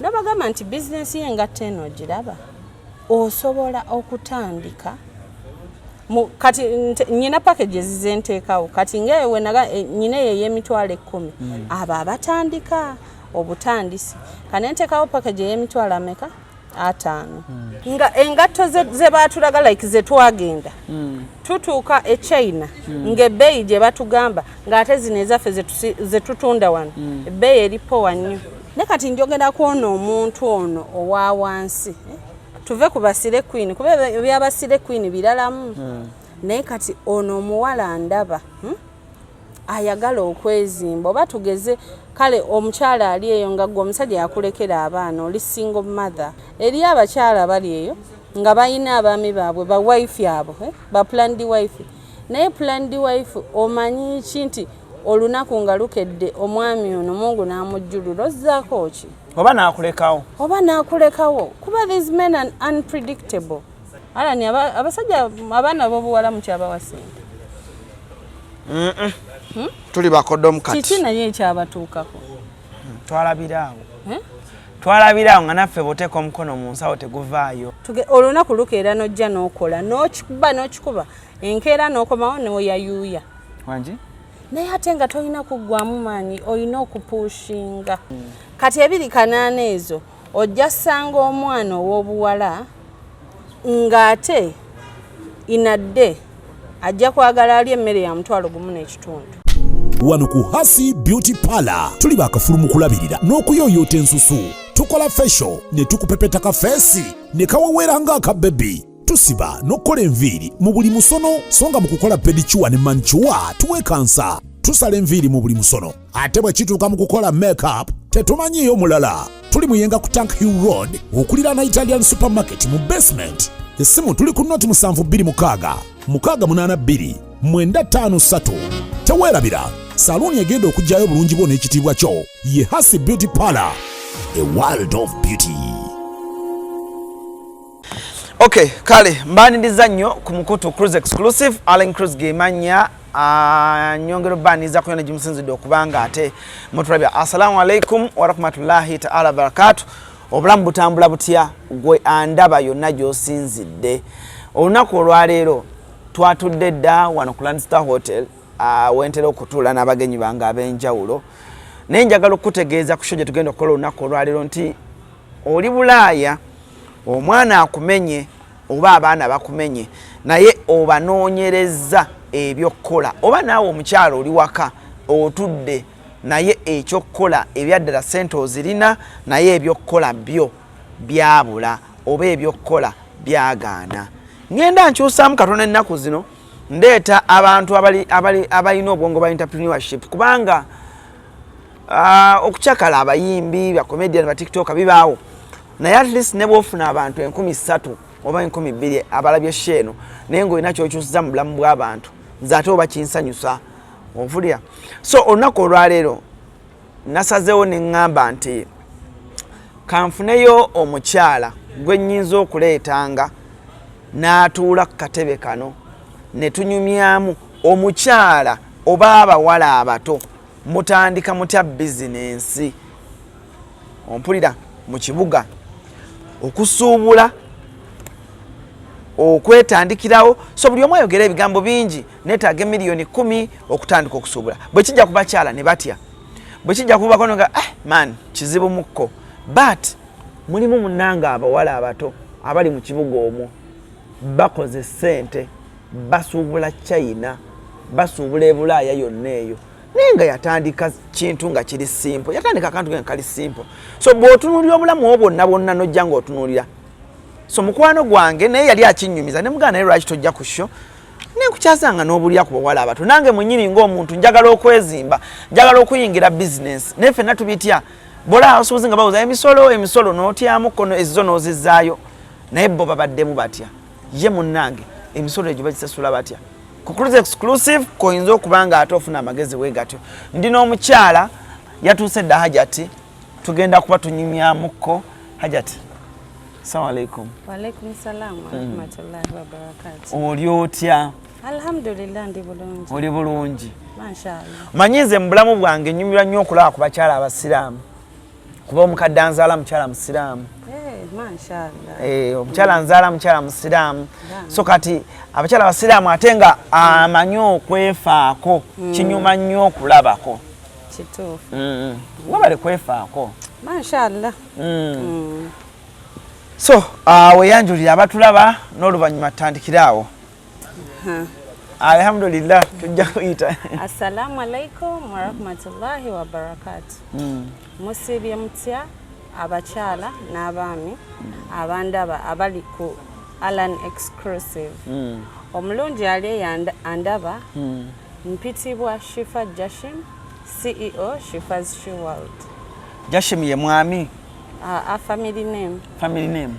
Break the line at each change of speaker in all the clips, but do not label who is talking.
Nabagamba nti business y'engato eno giraba osobola okutandika kati nyina packages zenteekawo kati ngewe nyina y'emitwalo 10 abo abatandika obutandisi kanenteekawo package y'emitwalo ameka 5 nga engato ze batulaga like ze twagenda tutuuka e Chaina ng'ebbeeyi gye batugamba ng'ate zino ezaffe ze tutunda wano ebbeeyi eripowa nnyo ne kati njogera kwona omuntu ono owa wansi tuve ku basire queen kuba ebyabasire queen biralamu naye kati ono omuwala ndaba ayagala okwezimba oba tugeze kale omukyala ali eyo nga gwe omusajja yakulekera abaana oli single mother eri abakyala bali eyo nga bayina abaami baabwe ba wife abo ba planned wife naye planned wife omanyi ki nti olunaku nga lukedde omwami ono Mungu n'amujjulula ozzaako ki
oba n'akulekawo kuba these men are unpredictable alani abasajja abaana b'obuwala mukyabawa sente
tuli bakodomu kati
kiki naye ekyabatuukako
twalabirawo nga naffe boteeka omukono mu nsawo teguvaayo
olunaku lukeera n'ojja n'okola n'okikuba enkeera n'okomawo n'oyayuuya
wangi
naye ate nga tolina kuggwamu maanyi olina okupushinga kati 2 ezo ojja ssanga omwana ow'obuwala ng'ate inadde ajja kwagala ali emmere ya mutwalo gumu n'ekitundu
wano ku Hasi Beauty Parlor tuli bakafulu mu kulabirira n'okuyooyoota ensusu tukola facial ne tukupepeta ka feesi ne kawewera ng'akabebi tusiba n'okkola enviiri mu buli musono songa mu kukola pedicure ne manicure tuwekansa tusala enviiri mu buli musono ate bwe kituuka mu kukola makeup tetumanyiyo mulala tuli muyenga ku Tank Hill Road okuliraana Italian Supermarket mu basement essimu tuli ku noti 72 682 953 teweerabira saluuni egenda okujjayo bulungi bwo n'ekitiibwa kyo ye Hasi Beauty Parlor a world of beauty.
Okay, kale mbaniriza nnyo ku mukutu CRUZ exclusive ALLANCRUZ gemanya nyongero baniza kuyona jimusinzidde okubanga ate mutulabya. Assalamu alaikum wa rahmatullahi ta'ala barakatuh. Obulamu butambula butya gwe andaba yonna gy'osinzidde. Olunaku olwaleero twatudde dda wano ku Landstar Hotel wentera okutuula n'abagenyi bange ab'enjawulo naye njagala okutegeeza ku show gye tugenda okukola olunaku olwaleero nti oli Bulaaya omwana akumenye oba abaana bakumenye naye obanoonyereza ebyokkola oba naawe omukyalo oli waka otudde naye ekyokkola ebyaddala ssente ozirina naye ebyokkola byo byabula oba ebyokkola byagaana. Ngenda nkyusaamu Katonda ennaku zino ndeeta abantu abalina obwongo bwa entrepreneurship kubanga okukyakala abayimbi ba comedian ba TikTok bibaawo naye at least ne bwofuna abantu 13,000 oba 12,000 abalabye sheeno naye ng'olina ky'okyusiza mu bulamu bw'abantu nze ate oba kinsanyusa ovulya. So olunaku olwaleero nasazeewo ne ŋŋamba nti kanfuneyo omukyala gwe nnyinza okuleetanga n'atuula ku katebe kano ne tunyumyamu omukyala oba abawala abato mutandika mutya bizinensi ompulira mu kibuga okusuubula okwetandikirawo so buli omu ayogera ebigambo bingi neetaaga miliyoni 10 okutandika okusuubula bwe kijja ku bakyala ne batya bwe kijja ku bakono nga man kizibu mukko but mulimu munnange abawala abato abali mu kibuga omwo bakoze ssente basuubula Chaina basuubula e Bulaaya yonna eyo naye nga yatandika kintu nga kiri simple yatandika akantu nga kali simple so bw'otunuulira obulamu obwo bwonna bwonna n'ojja ng'otunuulira so mukwano gwange naye yali akinnyumiza ne mugana naye lwaki tojja ku show naye nkukyasanga n'obulya ku bawala abato nange mwennyini ng'omuntu njagala okwezimba njagala okuyingira bizinensi naye ffenna tubitya bola osuuzi nga bawuza emisolo n'otyamu kono ezizo n'ozizzaayo naye bo babaddemu batya ye munnange emisolo egyo bagisasula batya ku CRUZ exclusive koyinza okuba nga ate ofuna amagezi weegatyo ndina omukyala yatuuse dda Hajati tugenda kuba tunyumyamuko Hajati. Assalamu alaikum.
Wa alaikum salam wa rahmatullahi wa barakatuh.
Oli otya?
Alhamdulillah ndi bulungi.
Oli bulungi.
Mashallah.
Manyize mu bulamu bwange nyumirwa nnyo okulaba ku bakyala abasiraamu. kuba omukadde anzaala mukyala musiraamu.
Mashallah.
Omukyala anzaala mukyala musiraamu. So kati abakyala basiraamu ate nga amanyi okwefaako kinyuma nnyo okulabako.
Kituufu.
Wabale kwefaako.
Mashallah.
So weyanjulira abatulaba n'oluvannyuma tutandikiraawo. Alhamdulillah tujja kuyita.
Assalamu alaikum wa rahmatullahi wa barakatuh. Musibye mutya abakyala n'abaami abandaba abali ku ALLANCRUZ. Omulungi ali andaba mpitibwa Shifa Jashim, CEO Shifa's She World.
Jashim ye mwami?
A family name.
Family name?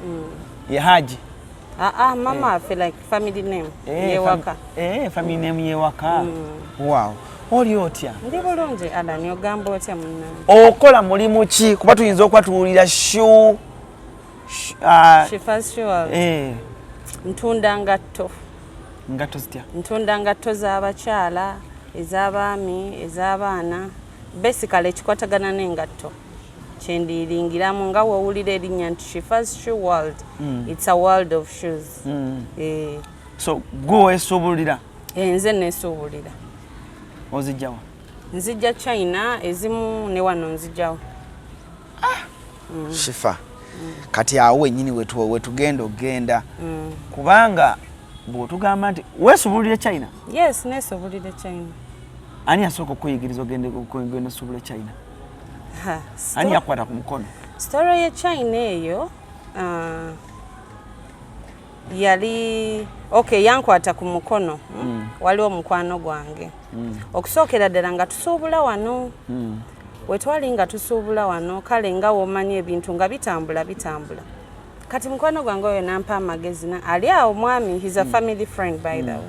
Ye Haji?
Mama I feel like family name. Yewaka.
Family name Yewaka. Wow. Oli otya?
Ndi bulungi Alan ogamba otya munna.
Okola mulimu ki kuba tuyinza okuba tuwulira
Shifa's She World. Ntunda ngatto.
Ngatto zitya?
Ntunda ngatto z'abakyala, ez'abaami, ez'abaana. Basically ekikwatagana n'engatto. Kyendiringiramu nga wowulira erinnya nti Shifa's She World. It's a world of shoes.
So gwe weesuubulira?
Nze neesuubulira.
Ozijjawa?
Nzijja Chaina, ezimu ne wano nzijjawo.
Shifa. Kati awo wennyini wetugenda ogenda.
Kubanga bw'otugamba nti weesuubulira Chaina?
Yes, neesuubulira Chaina.
Ani yasooka okuyigiriza ogenda osuubula Chaina? Ani yakwata ku mukono?
Story ya Chaina eyo yali yankwata ku mukono. Waliwo mukwano gwange. Okusookera ddala nga tusuubula wano. Wetwali nga tusuubula wano kale nga womanyi ebintu nga bitambula. Kati mukwano gwange oyo nampa amagezi ali awo mwami, he's a family friend by the way.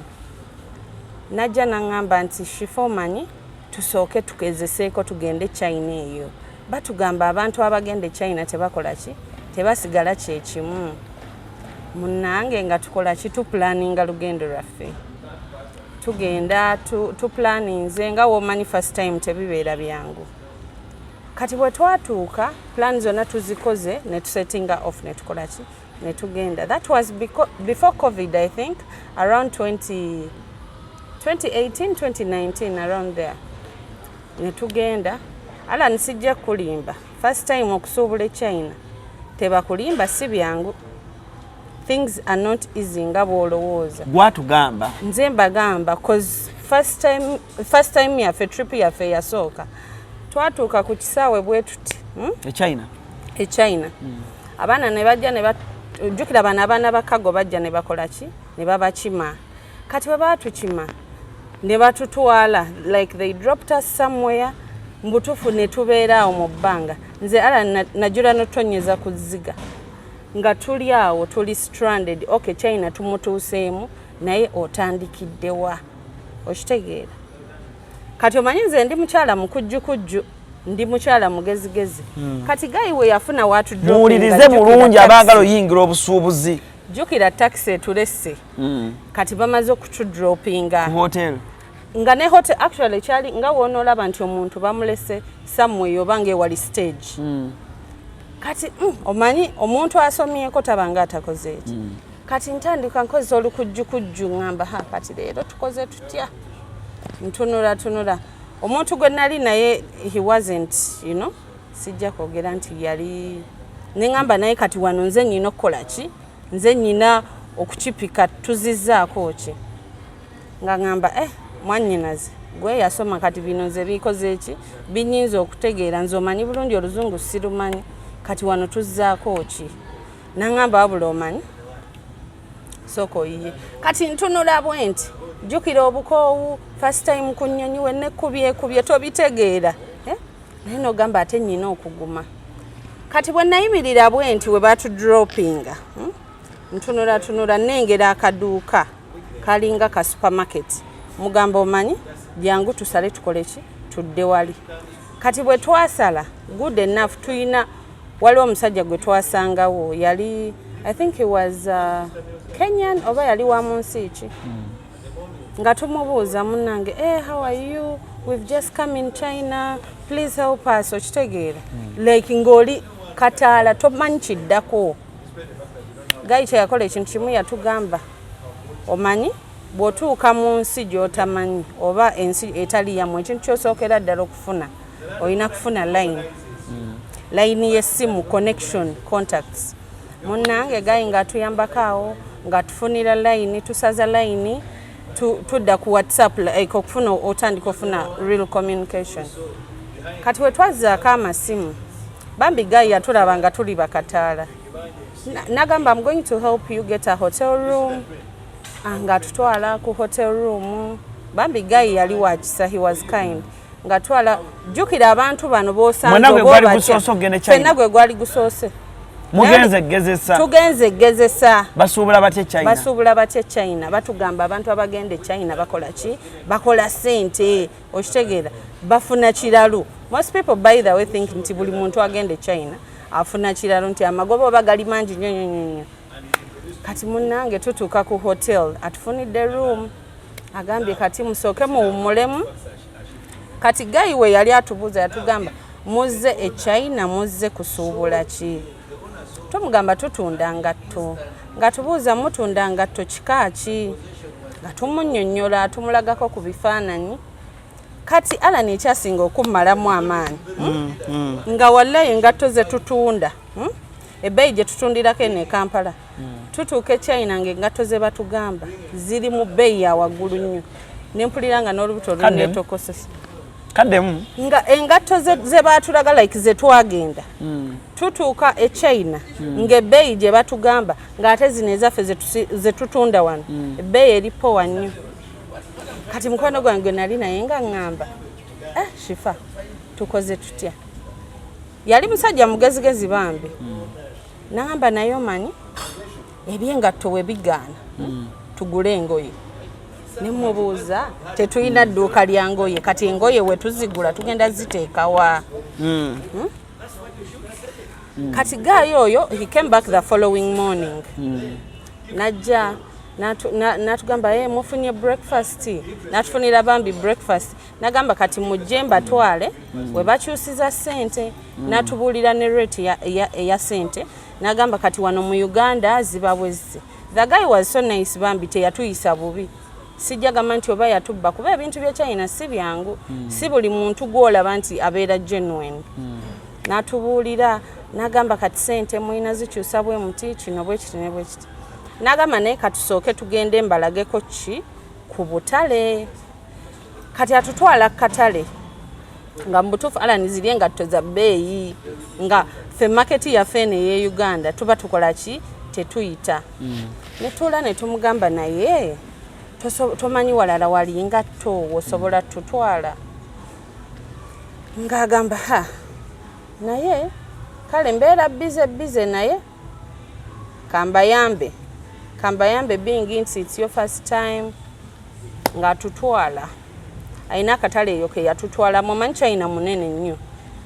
Najja nangamba nti Shifa omanyi tusooke tukezeseeko tugende Chaina eyo. Batugamba abantu abagende Chaina tebakola ki? Tebasigala kyekimu. Munnange nga tukola ki? Tuplaninga lugendo lwaffe. Tugenda tuplaninze nga womanyi first time tebibeera byangu. Kati bwe twatuuka plan zonna tuzikoze ne tusettinga off ne tukola ki? Ne tugenda. That was before COVID, I think, around 2018, 2019, around there. Ne tugenda. Ala nsijja kulimba. First time okusuubula Chaina. Tebakulimba si byangu. Things are not easy nga bw'olowooza.
Gwatugamba?
Nze mbagamba cause first time yaffe trip yaffe yasooka. Twatuuka ku kisaawe bwe tuti. China. Abaana ne bajja ne jjukira abaana bakago bajja ne bakola ki? Ne babakima. Kati bwe batukima ne batutwala like they dropped us somewhere. Mbutufu ne tubeeraawo mu bbanga. Nze ala najula notonyeza ku ziga. Nga tuli awo tuli stranded. Okay, Chaina tumutuuseemu naye otandikiddewa. Okitegeera. Kati omanyi nze ndi mukyala mukujjukujju, ndi mukyala mugezigezi. Kati gayi we yafuna watu dropping.
Muwulirize bulungi abaagala oyingira obusuubuzi.
Jjukira taxi etulesse. Kati bamaze okutudroppinga.
Ku hotel.
Nga ne hotel actually kyali nga wonoolaba nti omuntu bamulese somewhere obange wali stage. Kati omanyi omuntu asomyeko tabanga atakoze eki. Kati ntandika nkozesa olukujjukujju ngamba kati leero tukoze tutya. Ntunula. Omuntu gwe nali naye he wasn't, sijja kwogera nti yali nengamba naye kati wano nze nyina okukola ki? Nze nyina okukipika tuzizzaako ki? Nga ngamba mwannyinaze gwe yasoma kati bino nze bikoze eki? Binyinza okutegeera nze omanyi bulungi oluzungu sirumanyi. Kati wano tuzzaako ki? Nangamba wabula omanyi? Soko iye. Kati ntunula bwenti. Jjukira obukoowu first time ku nnyonyi we nekkubye tobitegeera. Naye n'ogamba ate nnyina okuguma. Kati bwe nayimirira bwenti we batudroppinga. Ntunula nnengera akaduuka kalinga ka supermarket. Mugamba omanyi jangu tusale tukole ki? Tudde wali. Kati bwe twasala good enough tuyina waliwo omusajja gwe twasangawo yali I think he was Kenyan oba yali wa munsi ki? Nga tumubuuza munnange how are you? we've just come in China, please help us, okitegeera. Like ngoli kataala tomanyi kiddako. Gayi kyeyakola ekintu kimu yatugamba, omanyi bw'otuuka mu nsi gy'otamanyi oba ensi etali yammwe ekintu ky'osookera ddala okufuna olina kufuna line. Line y'essimu, connection, contacts. Munnange Gayi ng'atuyambako awo ng'atufunira line, tusaza line, tudda ku WhatsApp like okufuna otandika okufuna real communication. Kati we twazzaako amasimu bambi Gayi yatulaba nga tuli bakataala. Nagamba, I'm going to help you get a hotel room. Ng'atutwala ku hotel room. Bambi Gayi yali wakisa, he was kind. Ng'atwala jjukira abantu bano b'osanze ffenna gwe gwali gusoose.
Mugenze gezesa.
Tugenze gezesa.
Basuubula batye China.
Basuubula batye China. Batugamba abantu abagende China bakola ki? Bakola sente. Okitegeera. Bafuna kiralu. Most people by the way think nti buli muntu agende China afuna kiralu nti amagoba oba gali mangi nnyo. Kati munnange tutuuka ku hotel atufunidde room. Agambye kati musooke muwummulemu. Kati Gayi we yali atubuuza yatugamba muzze e China muzze kusuubula ki? Tumugamba tutunda ngatto. Nga tubuuza mutunda ngatto kika ki? Nga tumunnyonnyola tumulagako ku bifaananyi. Kati Alan ekyasinga okummalamu amaanyi. Nga wallahi engatto ze tutunda. Ebbeeyi gye tutundirako eno e Kampala. Tutuuka e China ng'engatto ze batugamba ziri mu bbeeyi ya waggulu nnyo. Ne mpulira nga n'olubuto lunneetokosesa.
Kaddemu.
Nga engatto ze baatulaga like ze twagenda. Tutuuka e China ng'ebbeeyi gye batugamba ng'ate zino ezaffe ze tutunda wano. Ebbeeyi eripowa nnyo. Kati mukwano gwange nali naye nga ngamba shifa tukoze tutya. Yali musajja mugezigezi bambi. Nagamba naye omanyi ebyengatto we bigaana tugule engoye. Ne mubuuza tetulina dduuka lya ngoye kati engoye we tuzigula tugenda ziteeka wa. Kati Gayi oyo he came back the following morning. Najja natugamba mufunye breakfast. Natufunira bambi breakfast. Nagamba kati mujje mbatwale we bakyusiza sente. Natubuulira ne rate ya sente. Nagamba kati wano mu Uganda ziba bwezze. The guy was so nice bambi teyatuyisa bubi. Sijjagamba nti oba yatubba kuba ebintu bya China si byangu. Si buli muntu gw'olaba nti abeera genuine. Natubuulira nagamba kati sente mulina zikyusa bwe muti kino bwe kiti ne bwe kiti. Nagamba naye katusooke tugende mbalageko ki ku butale. Kati atutwala katale nga mbutuufu Alan ziri engatto za bbeeyi nga ffe maketi yaffe eno ey'e Uganda tuba tukola ki tetuyita. Ne tuula ne tumugamba naye tomanyi walala wali ngatto osobola tutwala. Ng'agamba naye kale mbeera bize naye kambayambe being nti it's your first time ng'atutwala. Ayina akatale eyo ke yatutwala mumanyi China munene nnyo.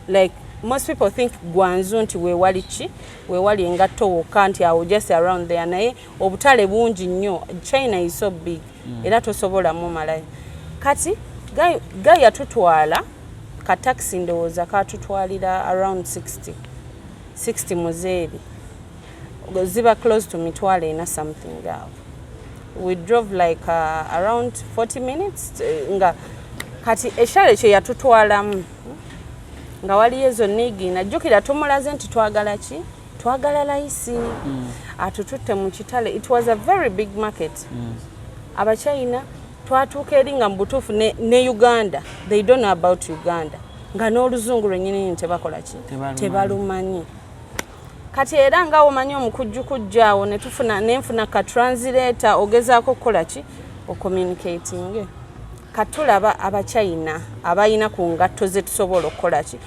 Like most people think Gwanzu nti weewali ki weewali engatto wokka nti awo just around there naye obutale bungi nnyo. China is so big era tosobola mu malayo. Kati Gayi yatutwala ka taxi ndowooza katutwalira around 60 muzeeri. Ziba close to mitwalo ina something out. We drove like around 40 minutes nga kati eshale kye yatutwalamu nga waliyo ezo Nyingi najjukira tumulaze nti twagala ki twagala layisi atututte mu kitale. It was a very big market. Abachina twatuuka eri nga mbutuufu ne Uganda they don't know about Uganda nga n'oluzungu lwennyini tebakola ki tebalumanyi. Kati era nga omanyi omukujjukujjaawo nenfuna ka translator ogezaako okukola ki ocommunicating. Katulaba Abachina abayina ku ngatto ze tusobola okukola ki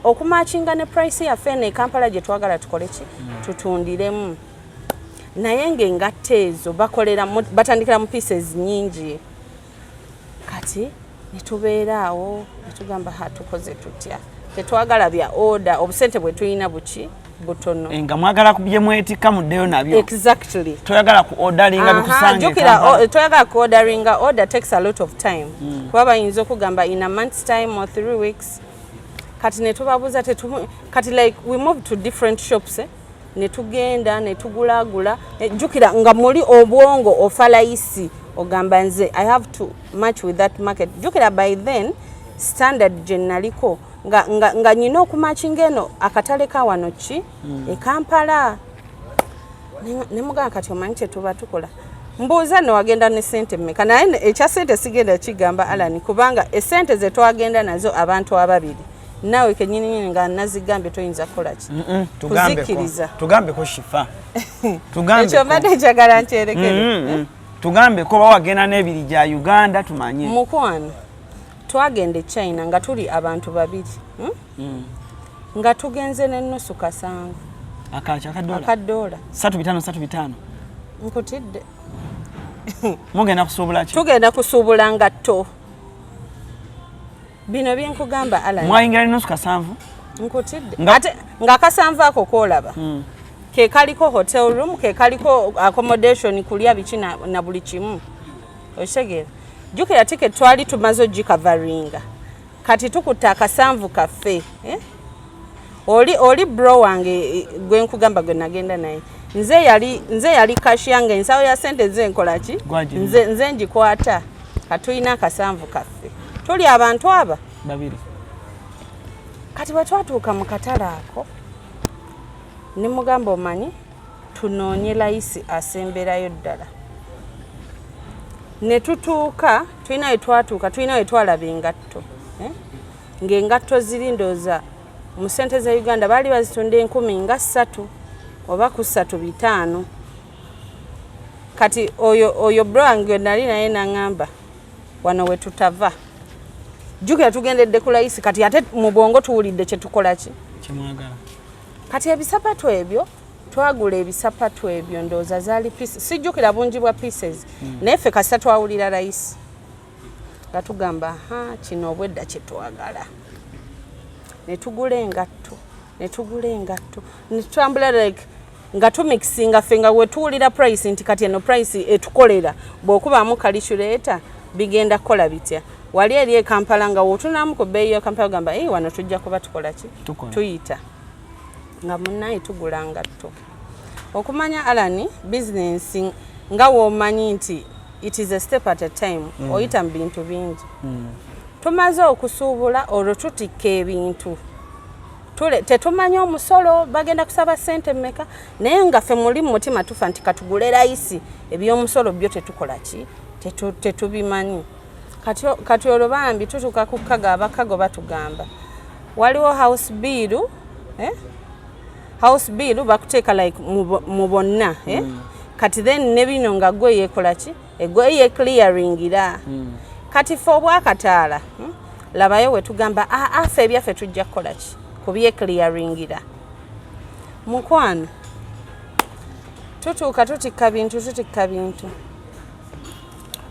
okumatchinga ne price yaffe ne Kampala gye twagala tukole ki tutundiremu. Naye ng'engatto ezo batandikira mu pieces nyingi. Kati netubeera awo netugamba tukoze tutya tetwagala bya order obusente bwe tulina buki butono
nga mwagala kubye mwetika muddeyo nabyo
exactly
toyagala ku orderinga bikusange
jukira toyagala ku orderinga order takes a lot of time kuba bayinza okugamba in a month's time or 3 weeks kati netubabuza kati like we move to different shops netugenda netugulagula jukira nga muri obwongo ofalaisi ogamba nze I have to match with that market jukira by then standard gennaliko nga nyina okumatchinga eno akatale ka wano ki e Kampala ne muganga kati omanyi kye tuba tukola mbuuza ne wagenda ne sente mmeka naye ekya sente sigenda kigamba Allan kubanga esente ze twagenda nazo abantu ababiri nawe kenyini nga nazigambe toyinza kola ki
tugambe ko shifa tugambe
ekyo mbadde njagala nkyerekere
tugambe ko bawagenda n'ebiri gya Uganda tumanye
mukwano twagende Chaina nga tuli abantu babiri nga tugenze n'ennusu kasanvu akadola
3
nkutidde
mugenda kusuubula ki
tugenda kusuubula ngatto bino byenkugamba Allan
mwayingira n'ennusu kasanvu
nkutidde ate nga kasanvu ako koolaba ke kaliko hotel room ke kaliko accommodation kulya biki na buli kimu oshegera jukira ticket twali tumazo gikavaringa kati tukuta akasanvu kaffe oli bro wange gwe nkugamba gwe nagenda naye nze yali kashi yange ensawo ya sente ze nkola ki nze njikwata katuyina akasanvu kaffe tuli abantu aba
babiri
kati bwetwatuuka mu katale ako ne mugamba omanyi tunoonye layisi asemberayo ddala ne tutuuka tulina wetwatuuka tulina wetwalaba engatto ng'engatto ziri ndooza mu sente za Uganda baali bazitunda 13 oba ku 35 kati oyo bro wange nali naye naŋŋamba wano we tutava jukira tugendedde ku layisi kati ate mu bwongo tuwulidde kye tukola ki
kimwagala
kati ebisapatu ebyo twagula ebisapatu ebyo ndooza zaali pieces sijjukira bungi bwa pieces naye ffe kasita twawulira layisi nga tugamba kino obwedda kye twagala ne tugula engatto ne tutambula like nga tumikisinga ffe nga wetuwulira price nti kati eno price etukolera bw'okubaamu calculator bigenda kukola bitya wali eri e Kampala nga wotunamu ku bbeeyi ya Kampala gamba wano tujja kuba tukola ki tuyita nga munnaye tugula ngatto okumanya Allan business nga womanyi nti it is a step at a time oyita mu bintu bingi tumaze okusuubula olwo tutikka ebintu tetumanya omusolo bagenda kusaba sente mmeka naye nga ffe muli mu mutima tufa nti katugule layisi eby'omusolo byo tetukola ki tetubimanyi kati olwo bambi tutuuka ku kaga abakago batugamba waliwo house bill bakuteeka like mu bonna kati then ne bino nga gwe yeekola ki egwe yeeclearingira kati ffe obwakataala labayo we tugamba ffe ebyaffe tujja kukola ki kubyeeclearingira mukwano tutuuka tutikka bintu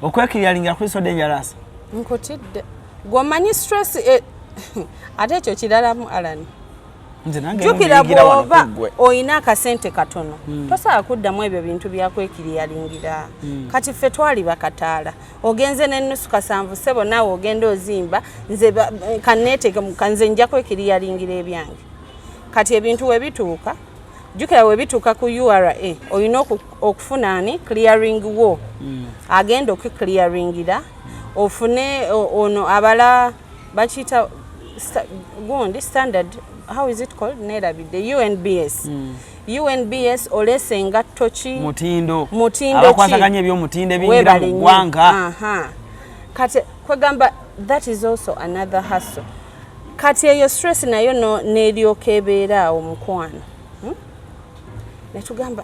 okweclearingira kuli so dangerous
nkutidde gwomanyi stress ate ekyo kiralamu Allan jukira bw'oba oyina akasente katono tosobola kuddamu ebyo bintu byakwekiriyalingira kati ffe twali bakataala ogenze n'ennusu kasanvu ssebo naawe ogenda ozimba nze kanneeteeke kanze nja kwekiriyalingira ebyange kati ebintu webituuka jukira webituuka ku URA oyina okufuna ani clearing wo agenda okukiclearingira ofune ono abala bakiyita gundi standard how is it called the UNBS UNBS olese engatto ki
mutindo
abakwasaganya
ebyomutindo ebingira mu ggwanga
kati kwegamba that is also another hustle kati eyo stress nayo neryoka ebeeraawo mukwano netugamba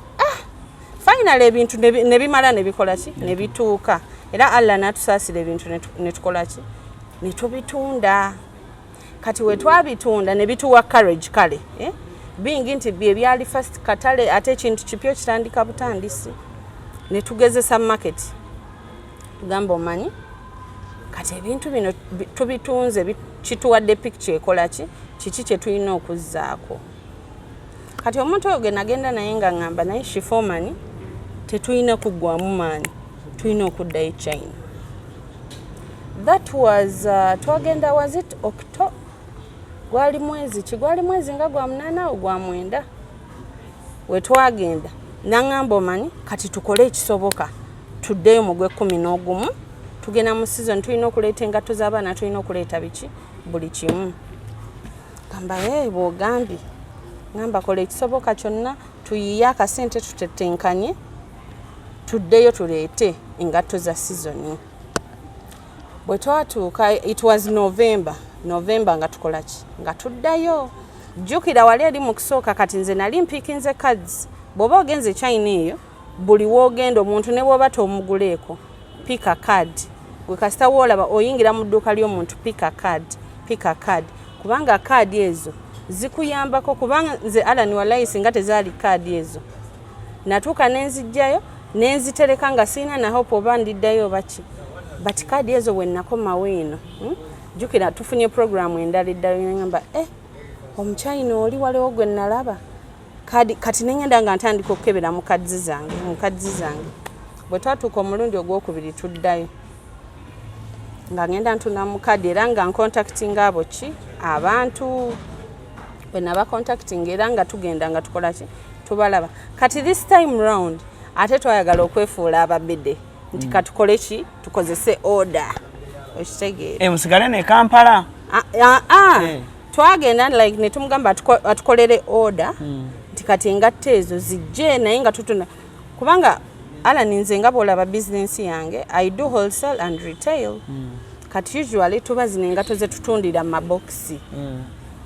finally ebintu nebimala nebikola ki nebituuka era Allah natusaasira ebintu netukola ki netubitunda kati wetwabitunda nebituwa courage kale bingi nti bye byali first katale ate ekintu kipyo kitandika butandisi netugezesa market tugamba omanyi kati ebintu bino tubitunze kituwadde picture ekola ki kiki kye tulina okuzzaako kati omuntu oyo nagenda naye nga ngamba naye shifomani tetulina kuggwamu maanyi tulina okuddayo China. That was twagenda was it October gwali mwezi nga gwa 8 au gwa 9 we twagenda nangamba omanyi kati tukole ekisoboka tuddeyo mu gwe 11 tugenda mu season tulina okuleeta engato z'abaana tulina okuleeta biki buli kimu gamba bw'ogambye ngamba kola ekisoboka kyonna tuyiye akasente tutetenkanye tuddeyo tuleete engato za season. Bwe twatuuka it was November nga tukola ki nga tuddayo jjukira wali eri mu kusooka kati nze nali mpiikinze CRUZ bw'oba ogenze China eyo buli woogenda omuntu ne bw'oba tomuguleeko pika card gwe kasita woolaba oyingira mu dduuka ly'omuntu pika card kubanga card ezo zikuyambako kubanga nze Allan wallahi singa tezaali card ezo natuuka nenzijjayo nenzitereka nga siina na hope oba ndiddayo baki but card ezo bwe nakomawo eno jjukira tufunye programu endala eddala ngamba omuchina oli waliwo gwe nalaba kati nengenda nga ntandika okukebera mu kadzi zange bwe twatuuka omulundi ogwokubiri tuddayo nga ngenda ntuna mu kadi era nga ncontacting abo ki abantu bwe naba contacting era nga tugenda nga tukola ki tubalaba kati this time round ate twayagala okwefuula ababede nti katukole ki tukozese order okitegeera
musigale ne Kampala
twagenda like ne tumugamba atukolere order nti kati engato ezo zijje naye nga tutuna kubanga Allan nze nga bw'olaba business yange I do wholesale and retail kati usually tuba zino engato ze tutundira mu maboxi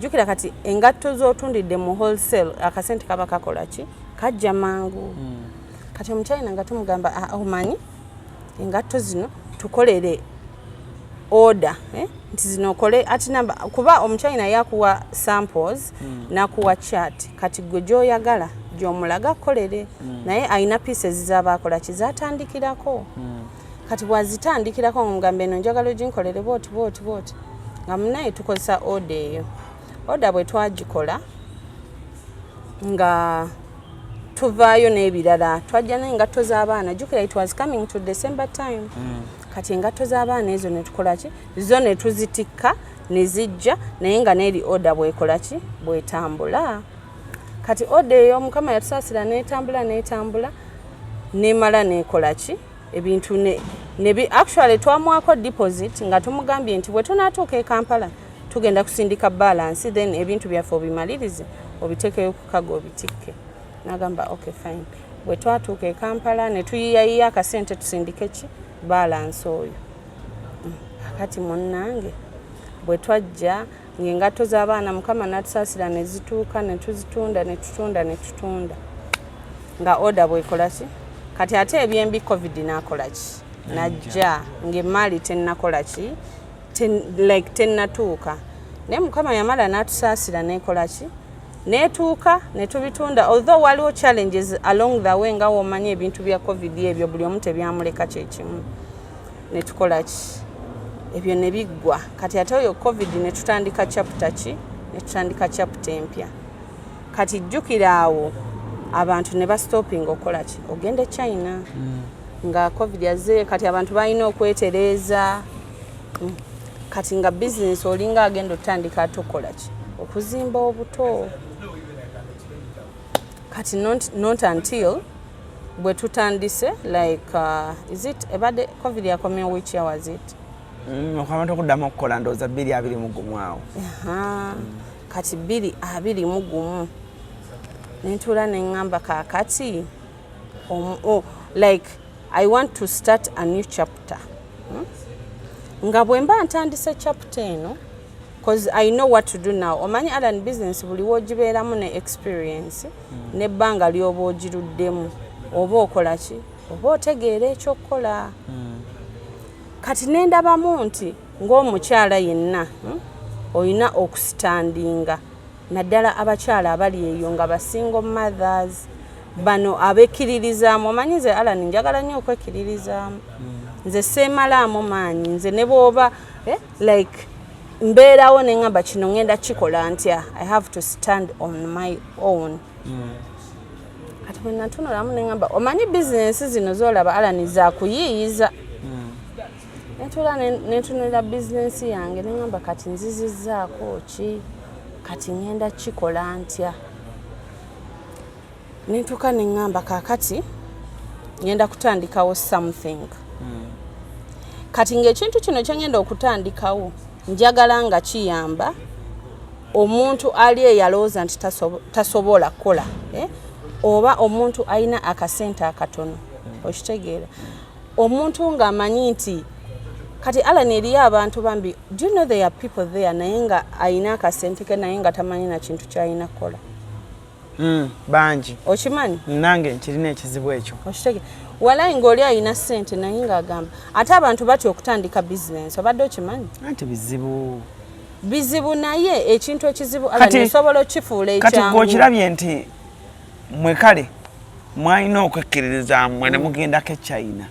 jukira kati engato z'otundidde mu wholesale akasente kaba kakola ki kajja mangu kati omuchina nga tumugamba omanyi engato zino tukolere order nti zino okole ati namba kuba omuchina yakuwa samples nakuwa chart kati gwe gy'oyagala gy'omulaga kolere naye ayina pieces z'abakola kizatandikirako kati bwazitandikirako omugambe eno njagala oginkolere bwoti nga munaye tukozesa order eyo order bwe twagikola nga tuvaayo n'ebirala twajja n'engato z'abaana jukira it was coming to December time kati engato z'abaana ezo ne tukola ki zo ne tuzitikka ne zijja naye nga n'eri order bwekola ki bwetambula kati order eyo mukama yatusaasira n'etambula nemala nekola ki ebintu ne actually twamwako deposit nga tumugambye nti bwe tunaatuuka e Kampala tugenda kusindika balance then ebintu byaffe obimalirize obitekeyo ku kago obitikke nagamba okay fine bwe twatuuka e Kampala ne tuyiyayiya akasente tusindike ki balance oyo akati munnange bwe twajja ng'engato z'abaana mukama natusaasira ne zituuka ne tuzitunda ne tutunda nga order bwekola ki kati ate ebyembi covid nakola ki najja ng'emmaali tennakola ki like tennatuuka naye mukama yamala natusaasira nekola ki netuuka ne tubitunda although waliwo challenges along the way nga womanyi ebintu bya covid ebyo buli omu tebyamuleka kyekimu ne tukola ki ebyo ne biggwa kati ate oyo covid ne tutandika chapter empya kati jjukira awo abantu ne bastoping okola ki ogende China nga covid yazze kati abantu balina okwetereeza kati nga business olinga agenda otandika atokola ki okuzimba obuto kati not until bwe tutandise like is it ebade covid yakomye which year was it
okwamata okuddamu okukola ndowooza 2021 awo
kati 2021 nentuula neŋŋamba kaakati like I want to start a new chapter nga bwe mba ntandise chapter eno because I know what to do now omanyi Allan business buli wogibeeramu ne experience nebbanga lyoba ogiruddemu oba okola ki oba otegeera ekyokukola kati nendabamu nti ng'omukyala yenna olina okusitandinga naddala abakyala abali eyo nga basingle mothers bano abekkiririzaamu omanyi nze Allan njagala nnyo okwekkiririzaamu nze seemalaamu maanyi nze ne bw'oba like mbeerawo ne ngamba kino ngenda kikola ntya I have to stand on my own Kati bwe natunulamu ne ngamba omanyi bizinesi zino z'olaba Allan za kuyiiyiza. Netunulira bizinesi yange ne ngamba kati nzizizzaako ki kati ngenda kikola ntya. Nentuuka ne ngamba kaakati ngenda kutandikawo something. Kati ng'ekintu kino kye ngenda okutandikawo njagala nga kiyamba omuntu ali eyalowooza nti tasobola kukola oba omuntu alina akasente akatono okitegeera omuntu ng'amanyi nti kati Allan eriyo abantu bambi do you know there are people there naye nga alina akasente ke naye nga tamanyi na kintu ky'alina kukola
bangi
okimanyi
nange nkirina ekizibu ekyo
okitegeera walayi ng'oli alina ssente naye ng'agamba ate abantu batya okutandika bizinensi obadde okimanyi
anti
bizibu naye ekintu ekizibu Allan osobola okifuula ekyangu
kati gw'okirabye nti mwe kale mwalina okwekkiririza mmwe ne mugendako e Chaina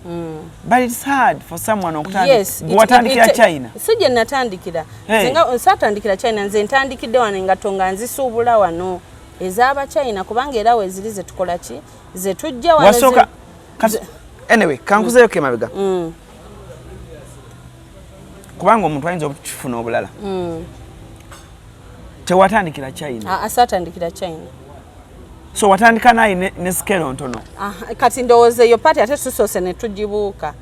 but it's hard for someone okutandikira Chaina
si gye natandikira nzenga saatandikira Chaina nze ntandikidde wano Engato nga nzisuubula wano ez'aba Chaina kubanga era weziri ze tukola ki ze tujja
wasooka anyway kankuzeeyo ke mabega kubanga omuntu ayinza okufuna obulala tewatandikira Chaina
saatandikira Chaina
so watandika naye ne scale ntono
kati ndowooza eyo pati ate tusoose ne tugibuuka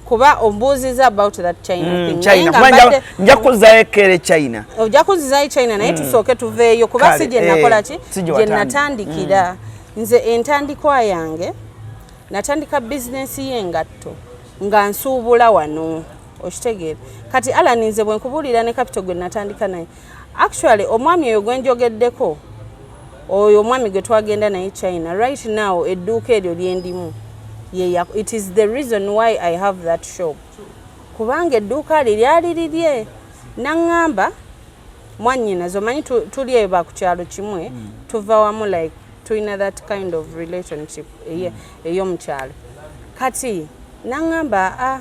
kuba ombuuziza about that China thing
nja kuzaayo kere Chaina
ojja kuzizaayo Chaina naye tusooke tuveeyo kuba si gye nakola ki gye natandikira nze entandikwa yange natandika bizinesi y'engatto nga nsuubula wano okitegeera kati Allan nze bwe nkubuulira ne capital gwe natandika naye actually omwami oyo gwe njogeddeko oyo omwami gwe twagenda naye Chaina right now edduuka eryo lyendimu it is the reason why I have that shop kubanga edduuka lyali lirye naŋŋamba mwannyina zomanyi tuli eyo bakukyalo kimwe tuva wamu like tulina that kind of relationship ey'omukyalo kati naŋŋamba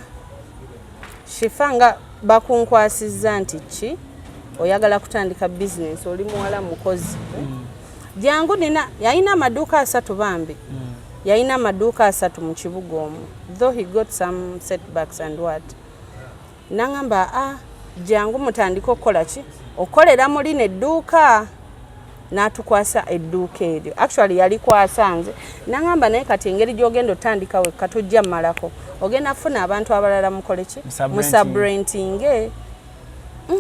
shifanga bakunkwasizza nti ki oyagala kutandika business oli muwala mukozi jangu nina yalina amaduuka 3 bambi yalina amaduuka 3 mu kibuga omwo though he got some setbacks and what naŋŋamba jangu mutandika okukola ki okolera muli nedduuka n'atukwasa edduuka eryo actually yalikwasa nze naŋŋamba naye kati engeri gy'ogenda otandika wekka tojja mmalako ogenda funa abantu abalala mukole ki musabrentinge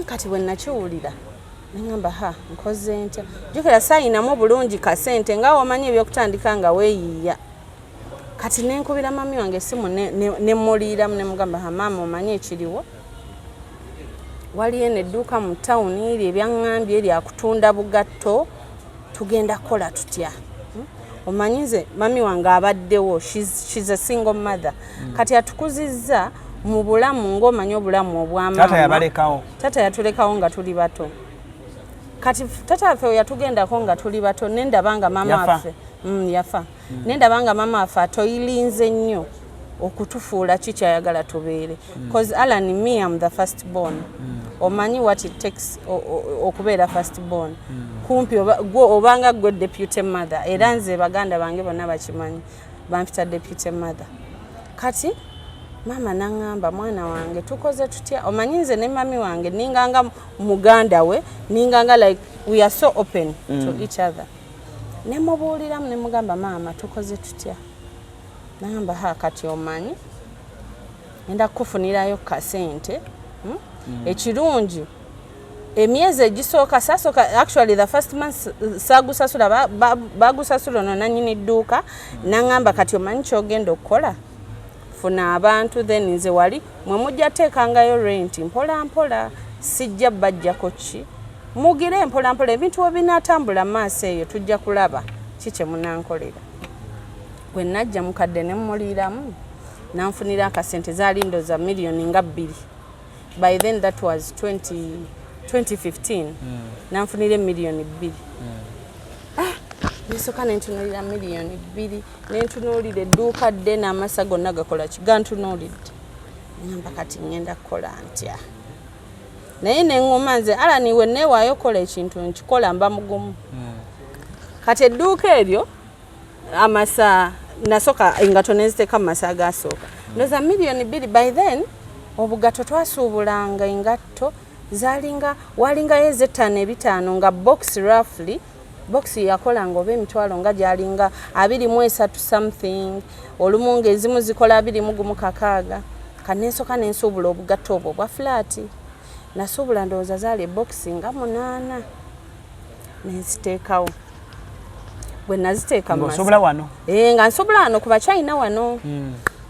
kati bwe nakiwulira nangamba nkoze ntya jukira sayinamu bulungi kasente nga wamanyi ebyokutandika nga weeyiiya kati nenkubira mami wange simu nemuliiramu nemugamba maama omanyi ekiriwo waliyo nedduuka mu tawuni eri ebyaŋŋambye eryakutunda bugatto tugenda kukola tutya omanyi nze mami wange abaddewo she's a single mother kati atukuzizza mu bulamu ng'omanyi obulamu obwamaama tata yatulekawo nga tuli bato kati tata waffe yatugendako nga tuli bato nendabanga mama waffe yafa nendabanga mama waffe atoyilinze nnyo okutufuula kikyayagala tubeere cause Allan me am the first born omanyi what it takes okubeera first born kumpi obanga gwe deputy mother era nze baganda bange bonna bakimanyi bampita deputy mother kati mama naŋŋamba mwana wange tukoze tutya omanyi nze ne mami wange ninganga muganda we ninganga like we are so open to each other nemubuuliramu nemugamba mama tukoze tutya naŋŋamba kati omanyi enda kukufunirayo kasente ekirungi emyezi egisooka sasooka actually the first month saagusasula bagusasula ono nannyini dduuka naŋŋamba kati omanyi kyogenda okukola funa abantu then nze wali mwe mujja teekangayo rent mpola mpola sijja bajjako ki mugire mpola mpola ebintu ebinaatambula maaso eyo tujja kulaba kikye munankolera bwe najja mukadde nemuliiramu nanfunira akasente zaali ndoza miliyoni nga 2 by then that was 2015 nanfunire miliyoni 2 nesoka nentunuulira miliyoni 2 nentunuulira edduuka dde n'amasa gonna gakola ki gantunuulidde ngamba kati ngenda kukola ntya naye neŋŋuma nze Allan we neewaayo kola ekintu nkikola mba mugumu kati edduuka eryo amasa nasoka engato neziteeka mu masa agasooka ndoza $2 million by then obugato twasuubulanga engatto zalinga walinga yezetano ebitano nga box roughly box yakola nga oba emitwalo nga gyalinga 23 something olumu ng'ezimu zikola 21 kanesoka nensuubula obugato obwo bwa flat nasuubula ndowooza zaali box nga 8 nenziteekawo bwe naziteeka mu
nsuubula wano
nga nsuubula wano ku Chaina wano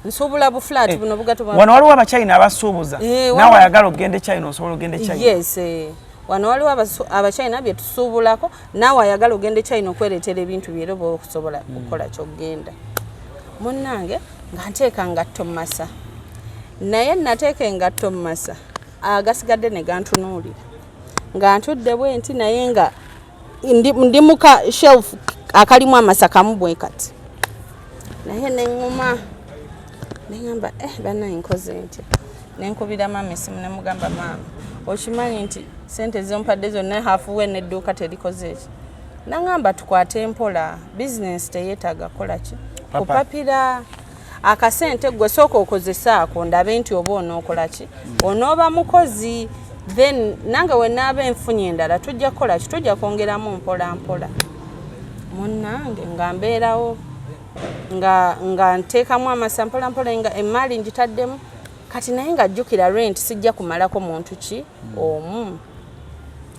nsuubula bu flat buno bugato
wano waliwo Abachina abasuubuza nawe ayagala ogende China osobola ogende China
yes wano waliwo Abachina bye tusuubulako nawe ayagala ogende China okwereetera ebintu byero bw'okusobola okukola ky'ogenda munnange nga nteeka ngatto mu masa naye nateeka engatto mu masa agasigadde ne gantunuulira nga ntudde bwe nti naye nga ndi muka shelf akalimu amasa kamu bwe kati naye neŋŋuma neŋŋamba banaye nkoze ntya nenkubira maama esimu nemugamba maama okimanyi nti sente zompadde zonna hafuwe n'edduuka terikoze eki naŋŋamba tukwate mpola bizinesi teyeetaaga kola ki kupapira akasente gwe sooka okozesaako ndabe nti oba onookola ki onooba mukozi then nange we naaba enfunye endala tujja kukola ki tujja kwongeramu mpola mpola munnange nga mbeerawo nga nteekamu amasa mpola mpola nga emaali ngitaddemu kati naye nga jjukira rent sijja kumalako muntu ki omu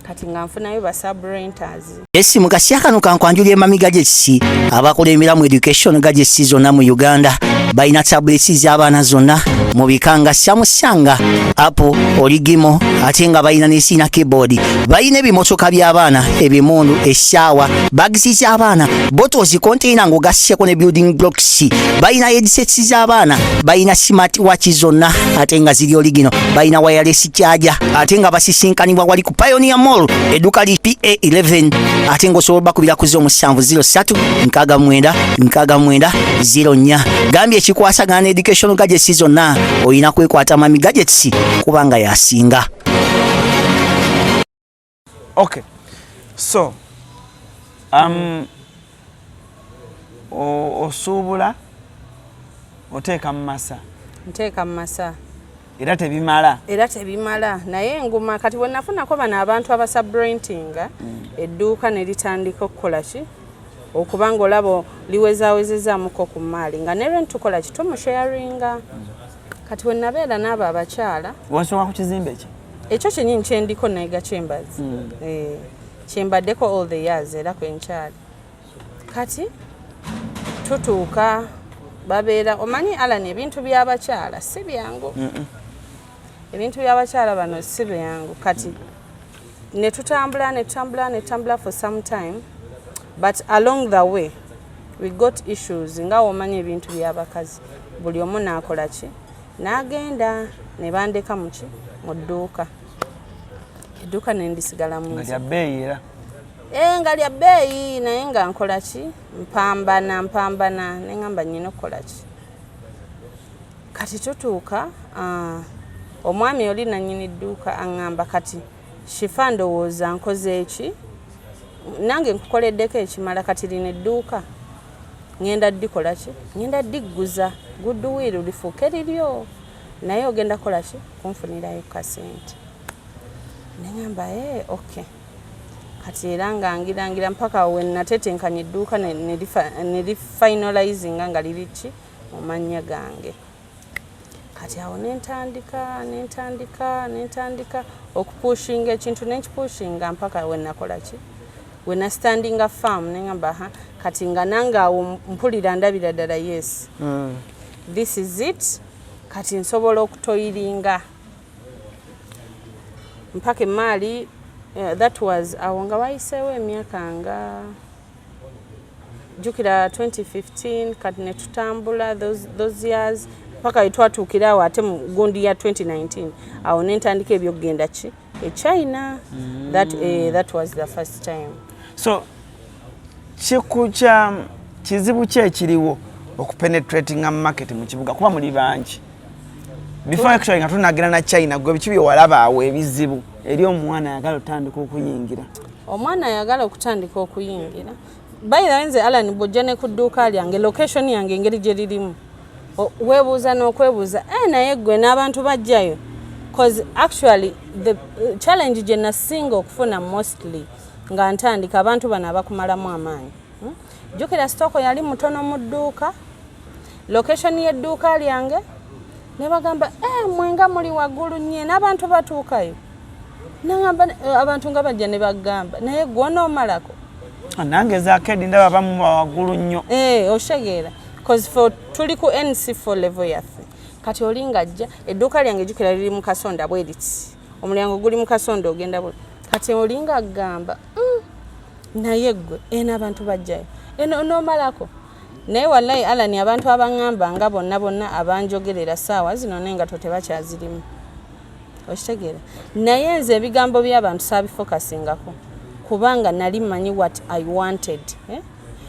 kati nga nfunayo ba subrenters
esi mukasya kano kankwanjulira emami gadgets abakola emiramu education gadgets zonna mu Uganda balina tablets z'abaana zonna mu bikanga Samsung, Apple, Origimo ate nga balina n'esiina keyboard balina ebimotoka by'abaana ebimundu essaawa bags z'abaana bottles container ng'ogasseko ne building blocks balina headsets z'abaana balina smart watch zonna ate nga ziri Origino balina wireless charger ate nga basisinkanibwa wali ku Pioneer Mall edduka li PA11 ate ng'osobola bakubira ku 0703-69-69-04 gambye ekikwasagana ne education gadgets zonna oyina kwekwata mami gadgets kubanga yasinga.
Okay, so osuubula oteeka mu masa
nteeka mu masa
era tebimala naye enguma kati bwe nafunako bano abantu abasubrentinga edduuka ne litandika okukola ki okuba ng'olaba liwezaawezezaamuko ku maali nga ne rent tukola ki tumusharinga kati we nabeera n'abo abakyala wasooka ku kizimbe ekyo
ekyo kyenyini kyendiko nayiga kyembazi kyembaddeko all the years era kwenkyali kati tutuuka babeera omanyi Alan ebintu by'abakyala si byangu ebintu by'abakyala bano si byangu kati ne tutambula for some time but along the way we got issues nga omanyi ebintu by'abakazi buli omu naakola ki n'agenda ne bandeka mu ki mu dduuka edduuka ne ndisigala mu nsi nga lya bbeeyi naye nga nkola ki mpambana ne ngamba nnyina okukola ki kati tutuuka omwami oli nannyini dduuka aŋŋamba kati shifa ndowooza nkoze eki nange nkukoleddeko ekimala kati lino edduuka ngenda ddikola ki ngenda ddigguza goodwill lifuuke liryo naye ogenda kola ki kunfunirayo kasente neŋŋamba okay kati era ngirangira mpaka we natetenkanya edduuka ne lifinalizinga nga liri ki mu mannya gange kati awo nentandika okupushinga ekintu nenkipushinga mpaka we nakola ki we nastandinga farm neŋŋamba kati nga nange awo mpulira ndabira ddala yes this is it kati nsobola okutoyiringa mpaka emaali that was awo nga wayiseewo emyaka nga jukira 2015 kati ne tutambula those years mpaka wetwatuukira awo ate mu gundi ya 2019 awo nentandika ebyokugenda ki Chaina that was the first time.
So kizibu ki ekiriwo okupenetratinga mu market mu kibuga kuba muli bangi before actually nga tunagenda na Chaina gwe biki byewalaba awo ebizibu eri omwana ayagala okutandika okuyingira
omwana ayagala okutandika okuyingira bayira nze Alan bojjane ku dduuka lyange location yange engeri gye lirimu weebuuza n'okwebuuza naye ggwe n'abantu bajjayo because actually the challenge gye nasinga okufuna mostly nga ntandika abantu bano abakumalamu amaanyi jjukira stoko yali mutono mu dduuka location y'edduuka lyange ne bagamba mwenga muli waggulu nnyo n'abantu batuukayo nagamba abantu nga bajja ne bagamba naye gw'onoomalako
nange zaakedi ndaba bamu waggulu nnyo
oshegeera because tuli ku NC4 level yaffe kati olinga ajja edduuka lyange jjukira liri mu kasonda bweriti omulyango guli mu kasonda ogenda bwe kati olinga agamba naye ggwe n'abantu bajjayo onoomalako naye wallahi Alan abantu abaŋŋamba nga bonna abanjogerera saawa zino n'engato tebakyazirimu okitegeera naye nze ebigambo by'abantu saabifokasingako kubanga nali manyi what I wanted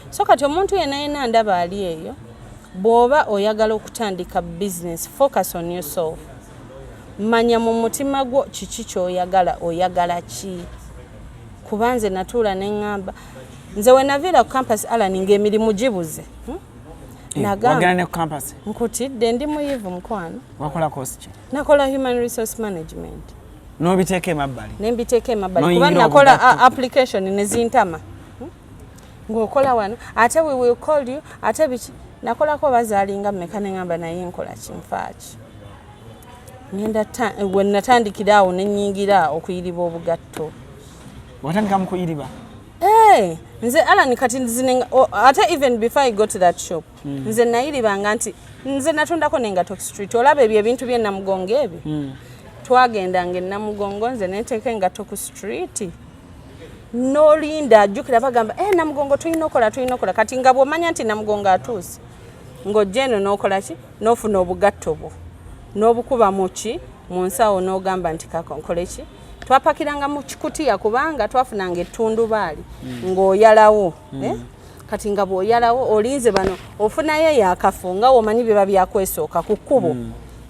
so kati omuntu yenna ndaba ali eyo bw'oba oyagala okutandika business focus on yourself manya mu mutima gwo kiki oyagala ki kuba nze natuula neŋŋamba nze we naviira ku campus Alan ng'emirimu gibuze
wagenda ne ku campus
nkutidde ndi muyivu mukwano
wakola course ki
nakola human resource management
n'obiteeka emabbali
nembiteeka emabbali kuba nakola application ne zintama ng'okola wano ate we will call you ate biki nakolako bazaalinga mmeka ne ŋŋamba naye nkola kinfaaki ngenda we natandikira awo ne nnyingira okuyiriba obugatto
watandika mu kuyiriba
nze Alan kati nzinenga ate even before I got to that shop nze nayiribanga nti nze natundako n'engato street olaba ebyo ebintu bye namugongo ebyo twagendanga namugongo nze neteeka engato ku street nolinda ajjukira bagamba namugongo tulina okola kati nga bw'omanya nti namugongo atuuse ng'ojja eno n'okola ki n'ofuna obugatto bwo n'obukuba mu nsawo n'ogamba nti kakonkole ki twapakiranga mu kikutiya kubanga twafunanga ettundubaali ng'oyalawo kati nga bw'oyalawo olinze bano ofunayo yakafu nga womanyi biba byakwesooka ku kkubo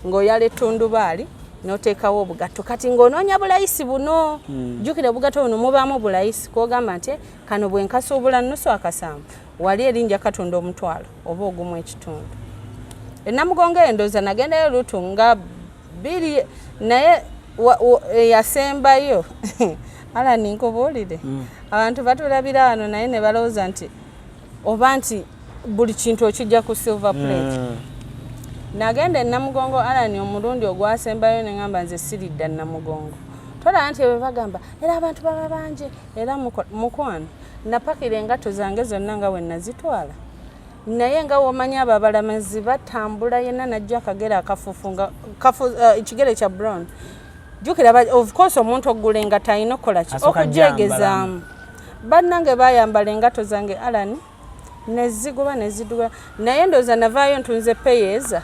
ng'oyala ettundubaali n'oteekawo obugatto kati ng'onoonya bulayisi buno jjukira obugatto buno mubaamu bulayisi kwogamba nti kano bwe nkasuubula nnusu akasanvu wali erinja katunda omutwalo oba ogumu ekitundu ennamugongo endooza nagendayo lutu nga bbiri naye yasembayo Alan nkubuulire abantu batulabira wano naye ne balowooza nti oba nti buli kintu okijja ku silver plate nagenda ennamugongo Alan omulundi ogwasembayo ne ŋŋamba nze siridda nnamugongo tolaba nti ebyo bagamba era abantu baba banje era mukwano napakira engato zange zonna nga we nazitwala naye nga womanya abo abalamazi batambula yenna najja akagera akafufu ekigere kya brown jukira of course omuntu ogula engato alina okukola ki okugyegezaamu bannange bayambala engato zange Alan neziguba naye ndooza navaayo ntunze peyeeza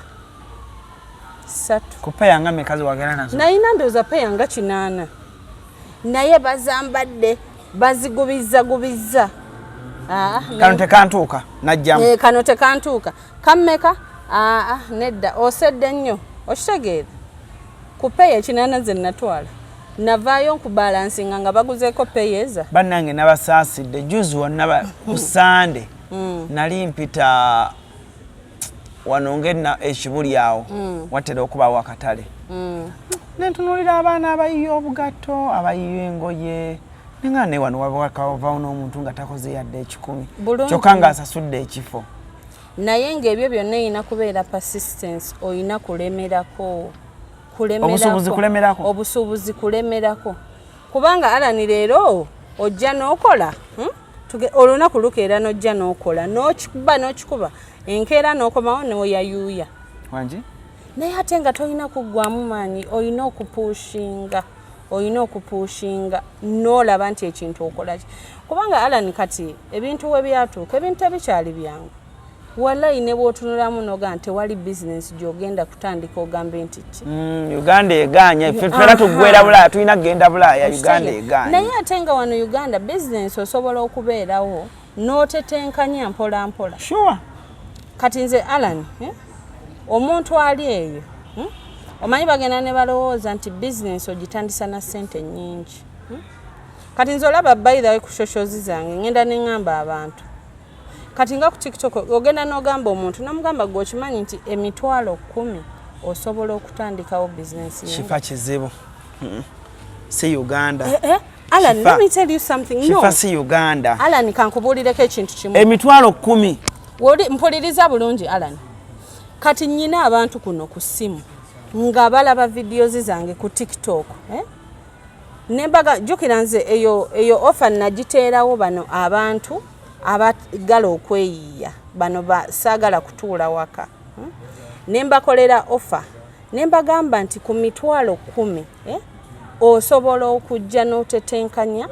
3
kupeya nga mekazi wagera nazo
nayina ndooza peya nga 8 naye bazambadde bazigubiza
kano tekantuuka najjamu
kano tekantuuka kammeka nedda osedde nnyo okitegeera kupeya 8 ze natwala navaayo nkubalansinga nga baguzeeko peyeeza
bannange nabasaasidde juzi wonna ku Sande nali mpita wanonge ekibuli awo watera okubaawo akatale nentunuulira abaana abayiye obugatto abayiye engoye nenga ne wano wabakavaawo n'omuntu nga takoze yadde 10 kyokka ng'asasudde ekifo
naye ng'ebyo byonna erina kubeera persistence olina kulemerako obusuubuzi kulemerako kubanga Alan leero ojja n'okola olunaku lukeera n'ojja n'okola n'okikuba enkeera n'okomawo n'oyayuuya
wangi
naye ate nga tolina kuggwamu maanyi olina okupushinga n'olaba nti ekintu okola ki kubanga Alan kati ebintu we byatuuka ebintu tebikyali byangu wallahi ne bw'otunulamu noga nti tewali bizinesi gy'ogenda kutandika ogambe nti ki
Uganda egaanya ffe ffena tuggwera Bulaaya tulina kugenda Bulaaya Uganda egaanya
naye ate nga wano Uganda bizinesi osobola okubeerawo n'otetenkanya mpola mpola
sure
kati nze Alan omuntu ali eyo omanyi bagenda ne balowooza nti bizinesi ogitandisa na ssente nnyingi kati nze olaba by the way ku shoshozi zange ngenda ne ŋŋamba abantu kati nga ku TikTok ogenda n'ogamba omuntu n'omugamba gwe okimanyi nti emitwalo 10 osobola okutandikawo business ye.
Shifa kizibu. Si Uganda.
Alan, let me tell you something. No.
Shifa si Uganda.
Alan kankubulireko ekintu kimu.
Emitwalo 10.
Woli mpuliriza bulungi Alan. Kati nnyina abantu kuno ku ssimu nga balaba videos zange ku TikTok, nembaga jukira nze eyo offer nagiteerawo bano abantu abagala okweyiya bano basaagala kutuula waka. Nembakolera offer nembagamba nti ku mitwalo 10 osobola okujja n'otetenkanya.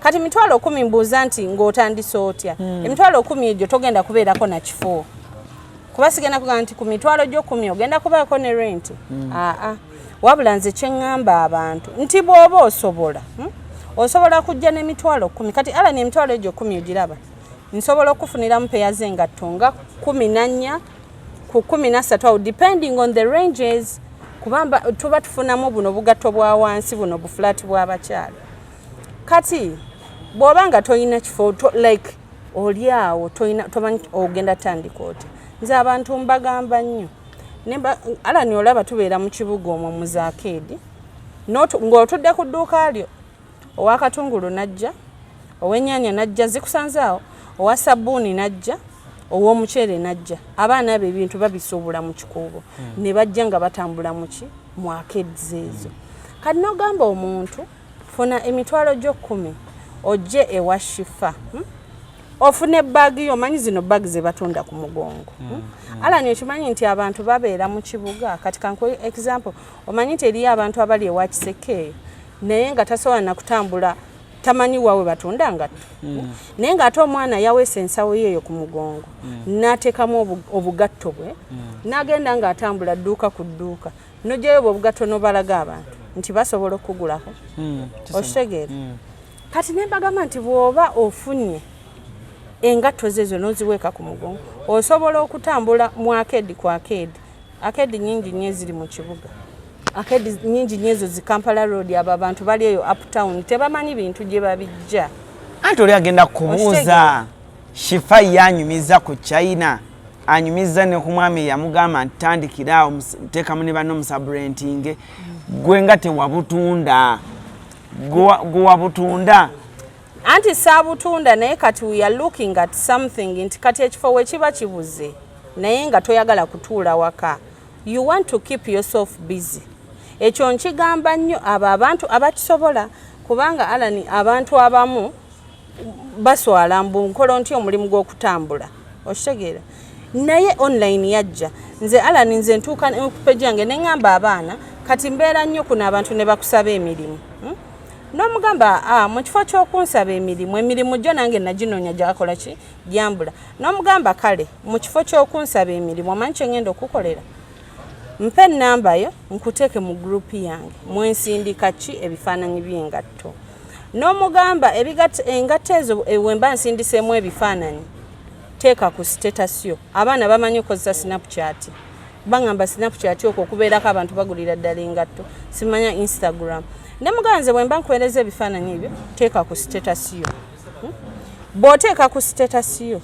Kati mitwalo 10 mbuuza nti ng'otandise otya. Emitwalo 10 egyo togenda kubeerako na kifo. Kuba sigenda kugamba nti ku mitwalo gyo 10 ogenda kubaako ne rent. Wabula nze kye ngamba abantu nti bw'oba osobola kujja n'emitwalo 10. Kati Alan emitwalo egyo 10 ogiraba. Nsobola okufuniramu peya z'engatto nga 14 ku 13 depending on the ranges. Kubamba tuba tufunamu buno bugatto bwa wansi buno buflat bw'abakyala. Kati bw'obanga toyina kifo like oliawo tomanyi ogenda tandika otya. Nze abantu mbagamba nnyo. Alan olaba tubeera mu kibuga omwo mu zaakedi. Ng'otudde ku dduuka lyo ow'akatungulu najja, ow'ennyaanya najja zikusanzaawo, owa sabbuuni najja, ow'omuceere najja. Abaana abo ebintu babisuubula mu kikuubo ne bajja nga batambula mu akedi ezo. Kati n'ogamba omuntu funa emitwalo gyo 10 ojje ewa Shifa. Ofune bag yo manyi zino bag ze batunda ku mugongo. Alan okimanyi nti abantu babeera mu kibuga. Kati kankuwe example omanyi nti eriyo abantu abali ewa Kiseke naye nga tasobola na kutambula tamanyi wawe batunda ngatto. Naye nga ate omwana yaweesa ensawo yeeyo ku mugongo n'ateekamu obugatto bwe n'agenda ng'atambula dduuka ku dduuka n'ogyayo obugatto n'obalaga abantu nti basobola okugulako. Okitegeera. Kati ne mbagamba nti bw'oba ofunye engatto zezo n'oziweeka ku mugongo osobola okutambula mu akedi ku akedi. Akedi nyingi nnyo ziri mu kibuga. Akedi nyingi nnyo ezo zi Kampala Road abo abantu bali eyo uptown tebamanyi bintu gye babijja.
Anti oli agenda kubuuza Shifa yanyumiza ku Chaina anyumiza ne ku mwami yamugamba ntandikira teekamu ne banno musabrentinge gwe nga tewabutunda gwe wabutunda.
Anti saabutunda naye kati we are looking at something nti kati ekifo we kiba kibuze naye nga toyagala kutuula waka. You want to keep yourself busy. Ekyo nkigamba nnyo abo abantu abakisobola kubanga Alan abantu abamu baswala mbu nkola nti omulimu gw'okutambula. Okitegeera. Naye online yajja. Nze Alan nze ntuuka ku page yange ne ngamba abaana kati mbeera nnyo kuno abantu ne bakusaba emirimu. N'omugamba mu kifo ky'okunsaba emirimu gyo nange naginoonya gyakola ki gyambula. N'omugamba kale mu kifo ky'okunsaba emirimu omanyi kye ngenda okukolera. Mpe ennamba yo nkuteeke mu group yange mwensindika ki ebifaananyi by'engatto. N'omugamba engatto ezo wemba nsindiseemu ebifaananyi teeka ku status yo. Abaana bamanyi okozesa Snapchat. Bangamba Snapchat okwo okubeerako abantu bagulira ddala engatto. Simanya Instagram. Ne muganze bwemba nkuweereza ebifaananyi ebyo teeka ku status yo. Bw'oteeka ku status yo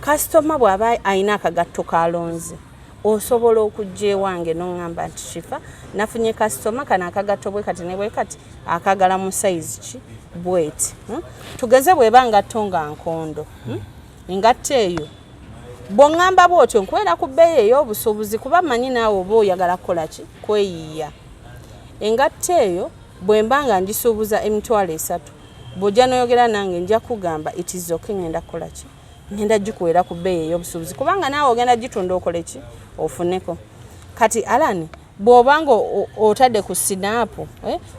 kasitoma bw'aba ayina akagatto kalonze osobola okujja ewange n'oŋŋamba nti Shifa nafunye kasitoma kana akagatto bwe kati ne bwe kati akagala mu size ki bweti. Tugeze bw'eba ngatto nga nkondo. Engatto eyo bw'oŋŋamba bw'otyo nkuweera ku bbeeyi ey'obusuubuzi kuba mmanyi naawe oba oyagala kukola ki kweyiiya. Engatto eyo bwemba nga ngisuubuza emitwalo 3 bw'ojja n'oyogera nange nja kugamba it is okay ngenda kukola ki ngenda gikuweera ku bbeeyi ey'obusuubuzi kubanga naawe ogenda gitunda okole ki ofuneko. Kati Alan bw'obanga otadde ku Snap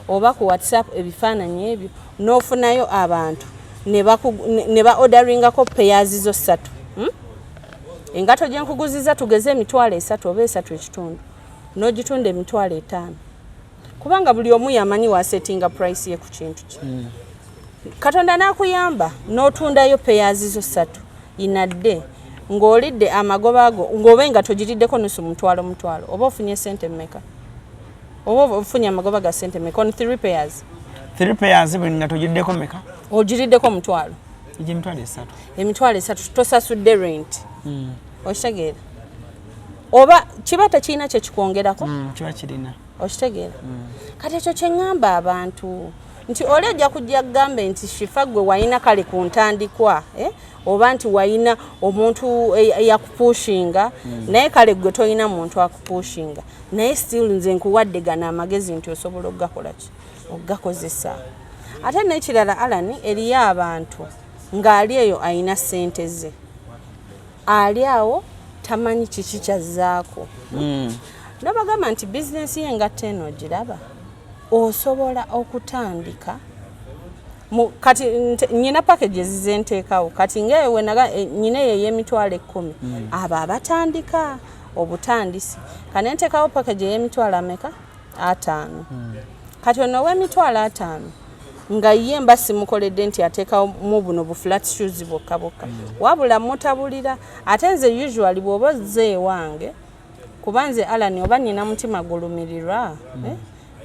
oba ku WhatsApp ebifaananyi ebyo n'ofunayo abantu ne ba orderingako payers zo 3. Engatto gye nkuguziza tugeze emitwalo 3 oba 3.5 n'ogitunda emitwalo 5. Kubanga buli omu yamanyi wa settinga price ye ku kintu ki. Katonda nakuyamba n'otundayo payers zo 3 inadde ng'olidde amagoba ago ng'obe nga togiriddeko nusu mutwalo oba ofunye sente mmeka oba ofunye amagoba ga sente mmeka on 3 pairs.
3 pairs bwe nga togiriddeko mmeka?
Ogiriddeko mutwalo. emitwalo 3 tosasudde rent okitegeera oba kiba tekirina kyekikwongerako
kiba kirina
okitegeera kati ekyo kyeŋŋamba abantu nti oli ajja kujja kugambe nti shifa gwe walina kale ku ntandikwa oba nti walina omuntu eyakupushinga naye kale gwe tolina muntu akupushinga naye still nze nkuwadde gana amagezi nti osobola okugakolaki okugakozesa ate n'ekirala Allan eriyo abantu ng'ali eyo ayina ssente ze ali awo tamanyi kiki kyazzaako nabagamba nti bizinesi y'engato eno ogiraba osobola okutandika kati nyina packages zenteekawo kati ngaewe nyina ey'emitwalo 10 abo abatandika obutandisi kane nteekawo package ey'emitwalo ameka 5 kati ono w'emitwalo 5 nga ye mba simukoledde nti ateekawo mu buno bu flat shoes bokka wabula mutabulira ate nze usually bw'oba ozze ewange kuba nze Allan oba nina mutima gulumirirwa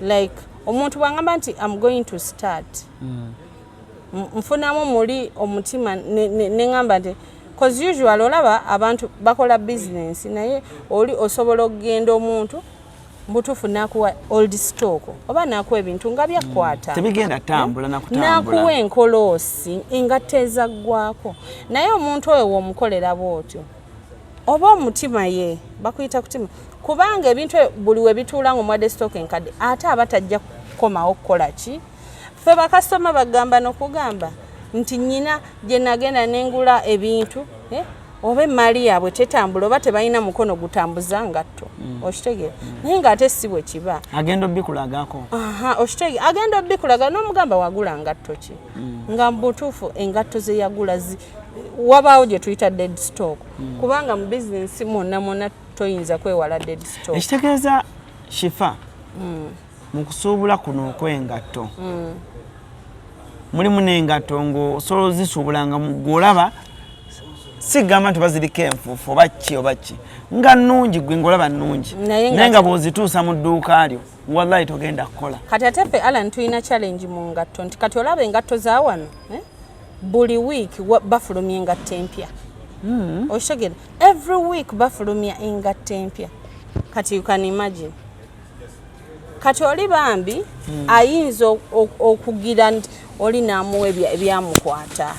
like omuntu bwangamba nti I'm going to start nfunamu muli omutima neŋŋamba nti cause usually olaba abantu bakola business naye oli osobola okugenda omuntu mbutufu nakuwa old stock oba nakuwa ebintu nga byakwata
tebigenda tambula
nakuwa enkoloosi engato ezaggwako naye omuntu oyo w'omukolera bw'otyo oba omutima ye bakuyita kutima kubanga ebintu buli we bituula ng'omwadde stock enkadde ate aba tajja kukomawo kukola ki ffe bakasitoma bagamba n'okugamba nti nnyina gye nagenda n'engula ebintu oba emmali yaabwe tetambula oba tebalina mukono gutambuza ngatto okitegeera naye ng'ate si bwe kiba
agenda obbikulagako
okitegeera agenda obbikulaga n'omugamba wagula ngatto ki nga mubutuufu engatto ze yagula wabaawo gye tuyita dead stock kubanga mu bizinesi mwonna toyinza kwewala dead stock
ekitegeeza shifa mu kusuubula kuno okw'engatto mulimu n'engatto ng'osobola ozisuubulanga ng'olaba sigamba nti baziriko enfuufu oba ki nga nnungi gwe ng'olaba nnungi naye nga bw'ozituusa mu dduuka lyo wallahi togenda kukola
kati ate ffe Allan tulina challenge mu ngatto nti kati olaba engatto za wano buli week bafulumya engatto empya okitegeera every week bafulumya engatto empya kati you can imagine kati oli bambi ayinza okugira nti oli naamuwa ebyamukwata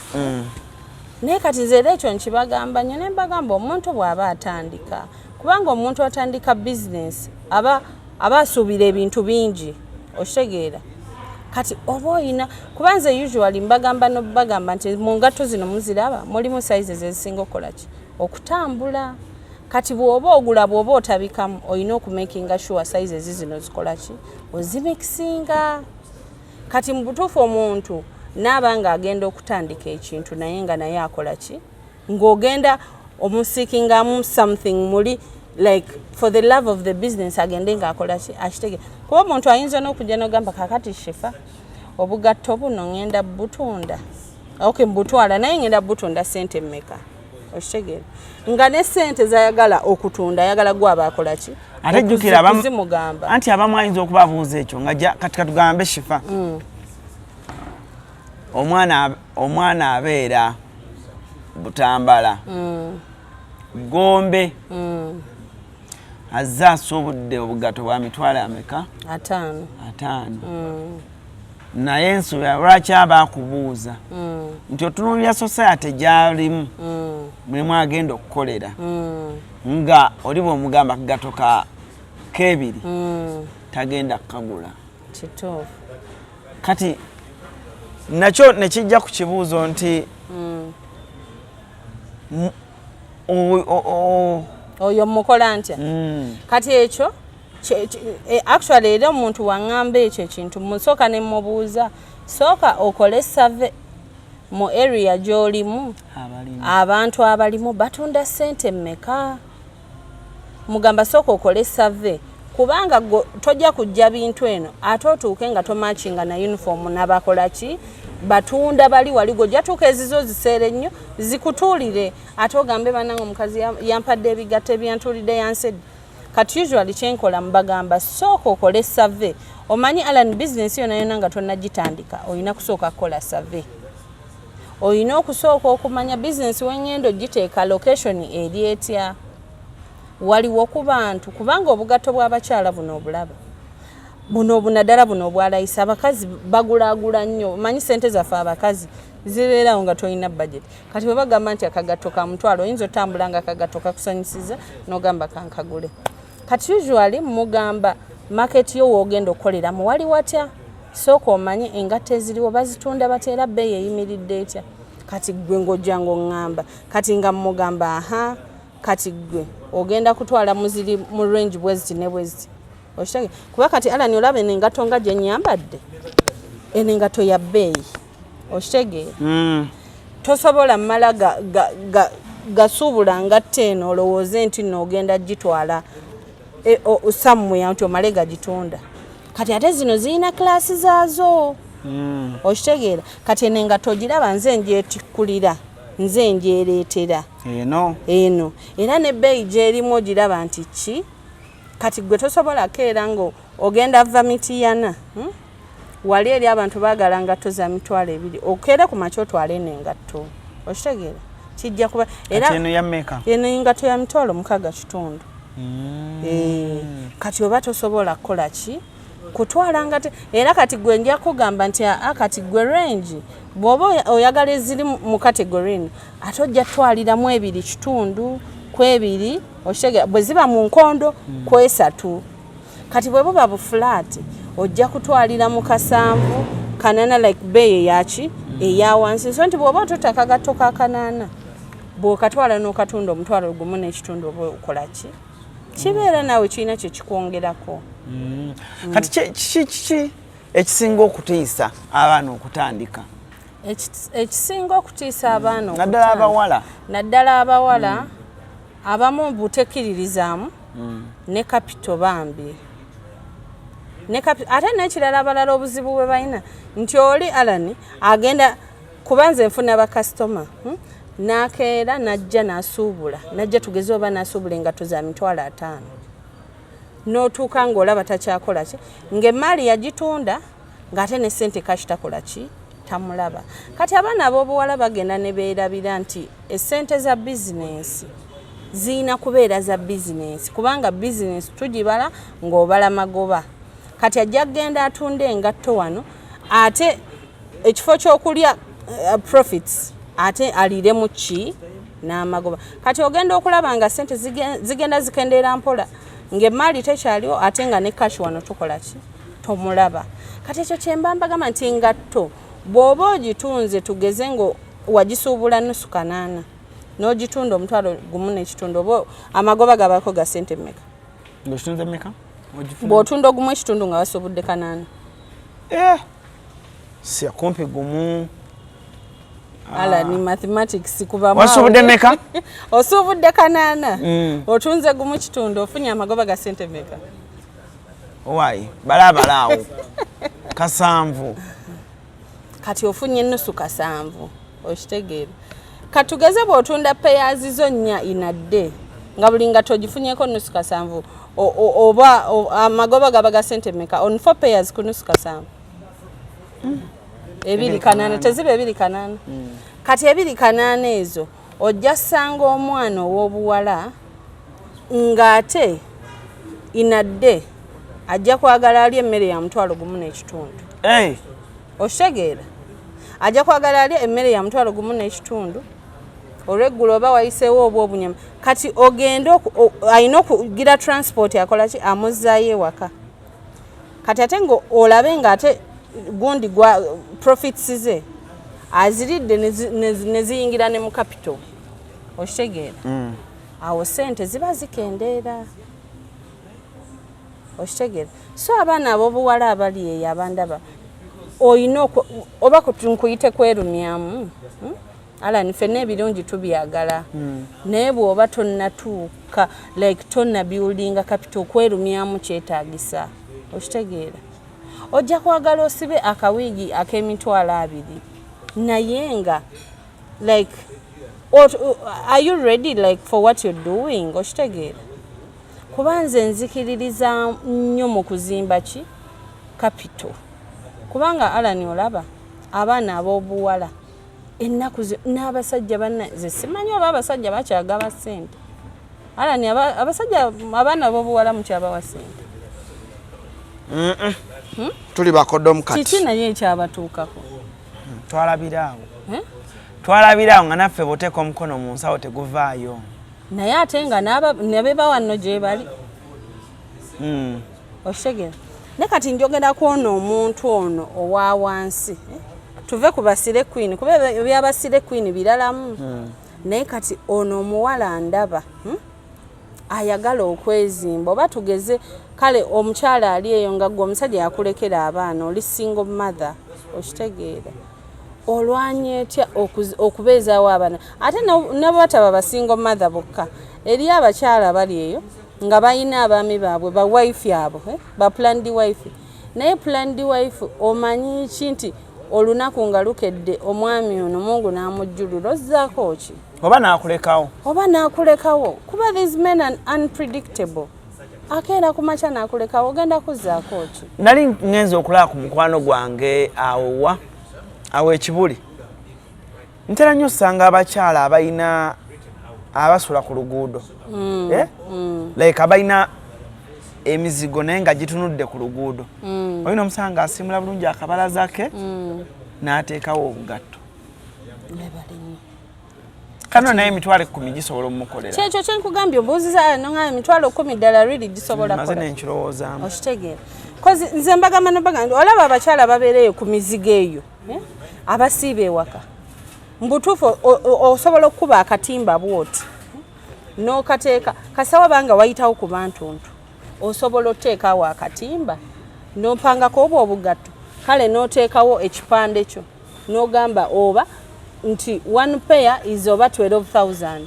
naye kati nze ekyo nkibagamba nnyo ne mbagamba omuntu bw'aba atandika kubanga omuntu atandika bizinesi aba asuubira ebintu bingi okitegeera kati oba oyina kuba nze usually mbagamba nobagamba nti mu ngatto zino muziraba mulimu sizes ezisinga okukola ki okutambula kati bw'oba ogula bw'oba otabikamu olina okumakinga sure sizes zino zikola ki ozimikisinga kati mu butuufu omuntu n'abanga agenda okutandika ekintu naye nga naye akola ki ng'ogenda omusiikingamu something muli like for the love of the business agende ng'akola ki akitegeera kuba omuntu ayinza n'okujja n'ogamba kakati shifa obugatto buno ngenda butunda mbutwala naye ngenda butunda ssente mmeka okitegeera nga ne ssente zayagala okutunda ayagala gwe aba akola ki
ate jjukira anti abamu ayinza okubabuuza ekyo nga kati katugambe shifa omwana abeera Butambala Gombe azze asuubudde obugatto bwa mitwalo ameka 5 naye ensubira lwaki aba akubuuza nti otunuulira society gy'alimu mulimu agenda okukolera nga oli bw'omugamba akagatto k'ebiri tagenda kukagula
kituufu
kati nakyo nekijja ku kibuuzo nti
oyo mukola ntya kati ekyo actually era omuntu waŋŋamba ekyo ekintu musooka ne mubuuza sooka okole survey mu area gy'olimu abantu abalimu batunda ssente mmeka mugamba sooka okole survey kubanga tojja kujja bintu eno ate otuuke nga tomakinga na uniform n'abakola ki batunda bali waligo jatuuka ezizo ziseere nnyo zikutuulire ate ogambe banange omukazi yampadde ebigatto ebyantulidde yansedde kati usually kyenkola mbagamba sooka okole survey omanyi Allan business yona nga tonnagitandika olina kusooka kukola survey oyina okusooka okumanya business wengendo giteeka location eri etya waliwo ku bantu kubanga obugatto bw'abakyala buno obulaba buno obunaddala buno obwalayisa abakazi bagulaagula nnyo manyi sente zaffe abakazi zibeerawo nga tolina budget kati bwe bagamba nti akagatto ka mutwalo oyinza otambula nga akagatto kakusanyusiza n'ogamba kankagule kati usually mugamba market yo woogenda okukoleramu wali watya sooka omanye engatto eziriwo bazitunda bateera bbeeyi eyimiridde etya kati gwe ng'ojja ng'oŋŋamba kati nga mugamba aha kati gwe ogenda kutwala muziri mu range bweziti ne bweziti oshitege kuba kati alani olaba engato nga gye nyambadde engato ya bbeeyi oshitege tosobola mmala gasuubula ngatto eno olowooze nti n'ogenda gitwala somewhere nti omale gagitunda kati ate zino zirina klasi zaazo okitegeera kati engato ogiraba nze njetikkulira nze njereetera eno era n'ebbeeyi gy'erimu ogiraba nti ki kati gwe tosobolako era nga ogenda vamitiyana wali eri abantu baagala ngatto za mitwalo 2 okeera ku makya otwala eno engatto okitegeera kijja kuba era eno engatto ya mitwalo 6 kati oba tosobola kukola ki kutwala ngate era kati gwe nja kugamba nti kati gwe range bw'oba oyagala eziri mu category ate ojja twaliramu 2.5 kwebiri oshege bwe ziba mu nkondo kwesatu kati bwe buba bu flat ojja kutwalira mu kasanvu kanana like bay yachi eya wansi so nti bw'oba ototaka gatto ka kanana bw'okatwala n'okatunda omutwalo gumu n'ekitundu oba okola ki kibeera nawe kirina kye kikwongerako
kati ki ekisinga okutiisa abaana okutandika
ekisinga okutiisa abaana
naddala abawala
abamu butekkiririzaamu ne kapito bambi ate n'ekirala abalala obuzibu bwe balina nti oli alani agenda kubanza enfuna bakasitoma n'akeera n'ajja n'asuubula n'ajja tugeze oba n'asuubula engatto za mitwalo 5 n'otuuka ng'olaba takyakola ki ng'emmaali yagitunda ng'ate ne ssente kashitakola ki tamulaba kati abaana ab'obuwala bagenda ne beerabira nti essente za bizinensi zina kubeera za bizinensi kubanga bizinensi tugibala ng'obala magoba kati ajja kgenda atunda engatto wano ate ekifo ky'okulya profits ate aliremu ki n'amagoba kati ogenda okulaba nga ssente zigenda zikendeera mpola ng'emmaali tekyaliwo ate nga ne kashi wano tukola ki tomulaba kati ekyo kyembambagamba nti engatto bw'oba ogitunze tugeze ngo wagisuubula nusu kanaana n'ogitunda omutwalo gumu n'ekitundu oba amagoba gabako ga ssente mmeka
ng'okitunze mmeka
bw'otunda ogumu ekitundu nga wasuubudde kanaana
si akumpi gumu
ala ni mathematics kuba
wasuubudde mmeka
osuubudde kanaana otunze gumu kitundu ofunye amagoba ga ssente mmeka
owaayi balaabalaawo kasanvu
kati ofunye nusu kasanvu okitegeera katugeze bw'otunda payers zo 4 inadde nga buli nga togifunyeko nusu kasanvu oba amagoba gaba ga ssente mmeka on 4 payers ku nusu kasanvu ebiri kanaana teziba ebiri kanaana kati ebiri kanaana ezo ojja ssanga omwana ow'obuwala ng'ate inadde ajja kwagala alya emmere ya mutwalo gumu n'ekitundu okitegeera ajja kwagala alya emmere ya mutwalo gumu n'ekitundu olw'eggulu oba wayiseewo oba obunyama kati ogenda alina okugira transport akola ki amuzzaayo ewaka kati ate nga olabe ng'ate gundi gwa profits ze aziridde ne ziyingira ne mu capital okitegeera awo ssente ziba zikendeera okitegeera so abaana ab'obuwala abali eyo abandaba oyina oba nkuyite kwerumyamu alani ffenna ebirungi tubyagala naye bw'oba tonnatuuka like tonnabyulinga capital kwerumyamu kyetaagisa okitegeera ojja kwagala osibe akawiigi ak'emitwalo 2 naye nga like are you ready like for what you're doing okitegeera kuba nze nzikiririza nnyo mu kuzimba ki capital kubanga alani olaba abaana ab'obuwala ennaku n'abasajja banna ze simanyi oba abasajja bakyagaba ssente alani abasajja abaana b'obuwala mukyabawa ssente
tuli bakodomu kati
kiki naye ekyabatuukako
twalabiraawo nga naffe boteeka omukono mu nsawo teguvaayo
naye ate nga nabebawa nno gye bali okitegera ne kati njogera kwona omuntu ono owa wansi tuve ku basire queen kuba ebyabasire queen biralamu naye kati ono omuwala ndaba ayagala okwezimba oba tugeze kale omukyala ali eyo nga gwe omusajja yakulekera abaana oli single mother okitegeera olwanye etya okubeezaawo abaana ate nabo bataba basingle mother bokka eri abakyala bali eyo nga balina abaami baabwe ba wife abo ba planned wife naye planned wife omanyi ki nti olunaku nga lukedde omwami ono Mungu n'amujjulula ozzaako ki
oba n'akulekawo kuba these men are unpredictable akeera ku makya n'akulekawo ogenda kuzzaako ki nali ngenza okulaba ku mukwano gwange awo ekibuli ntera nnyo osanga abakyala abalina abasula ku luguudo like abalina emizigo naye nga gitunudde ku luguudo olina omusanga asimula bulungi akabalaza ke n'ateekawo obugatto kano naye emitwalo 10 gisobola omukolera
kyekyo kyenkugambye obuuziza nonga emitwalo 10 ddala really gisobola
maze nenkirowoozamu
okitegeera kozi nze mbagamba nobagamba olaba abakyala babeereyo ku mizigo eyo abasiiba ewaka mbutuufu osobola okukuba akatimba bwoti n'okateeka kasawa banga wayitawo ku bantuntu osobola oteekawo akatimba n'opangako obwo obugatto kale n'oteekawo ekipande kyo n'ogamba oba nti one pair is oba 12,000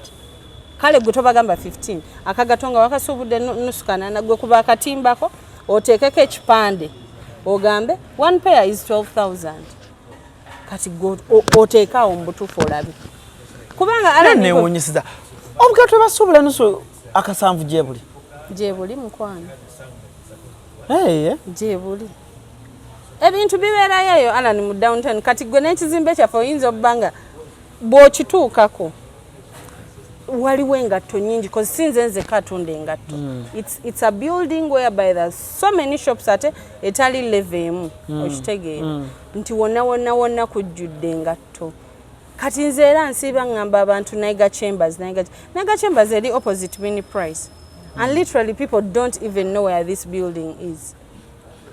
kale gwe tobagamba 15 akagato nga wakasuubudde nusukana nagwe kuba akatimbako oteekeko ekipande ogambe one pair is 12,000 kati oteekaawo mu butuufu olabe kubanga
alannewunyisiza obugatto basuubula nusu akasanvu gyebuli mukwano gyebuli ebintu bibeerayo eyo alani mu downtown kati gwe n'ekizimbe kyaffe oyinza obbanga bw'okituukako waliwo engatto nyingi kozi sinze nze katunda engatto it's a building whereby there's so many shops ate etali leve emu okitegeera nti wonna kujjudde engatto kati nze era nsiiba ngamba abantu Nange Chambers eri opposite Mini Price and literally people don't even know where this building is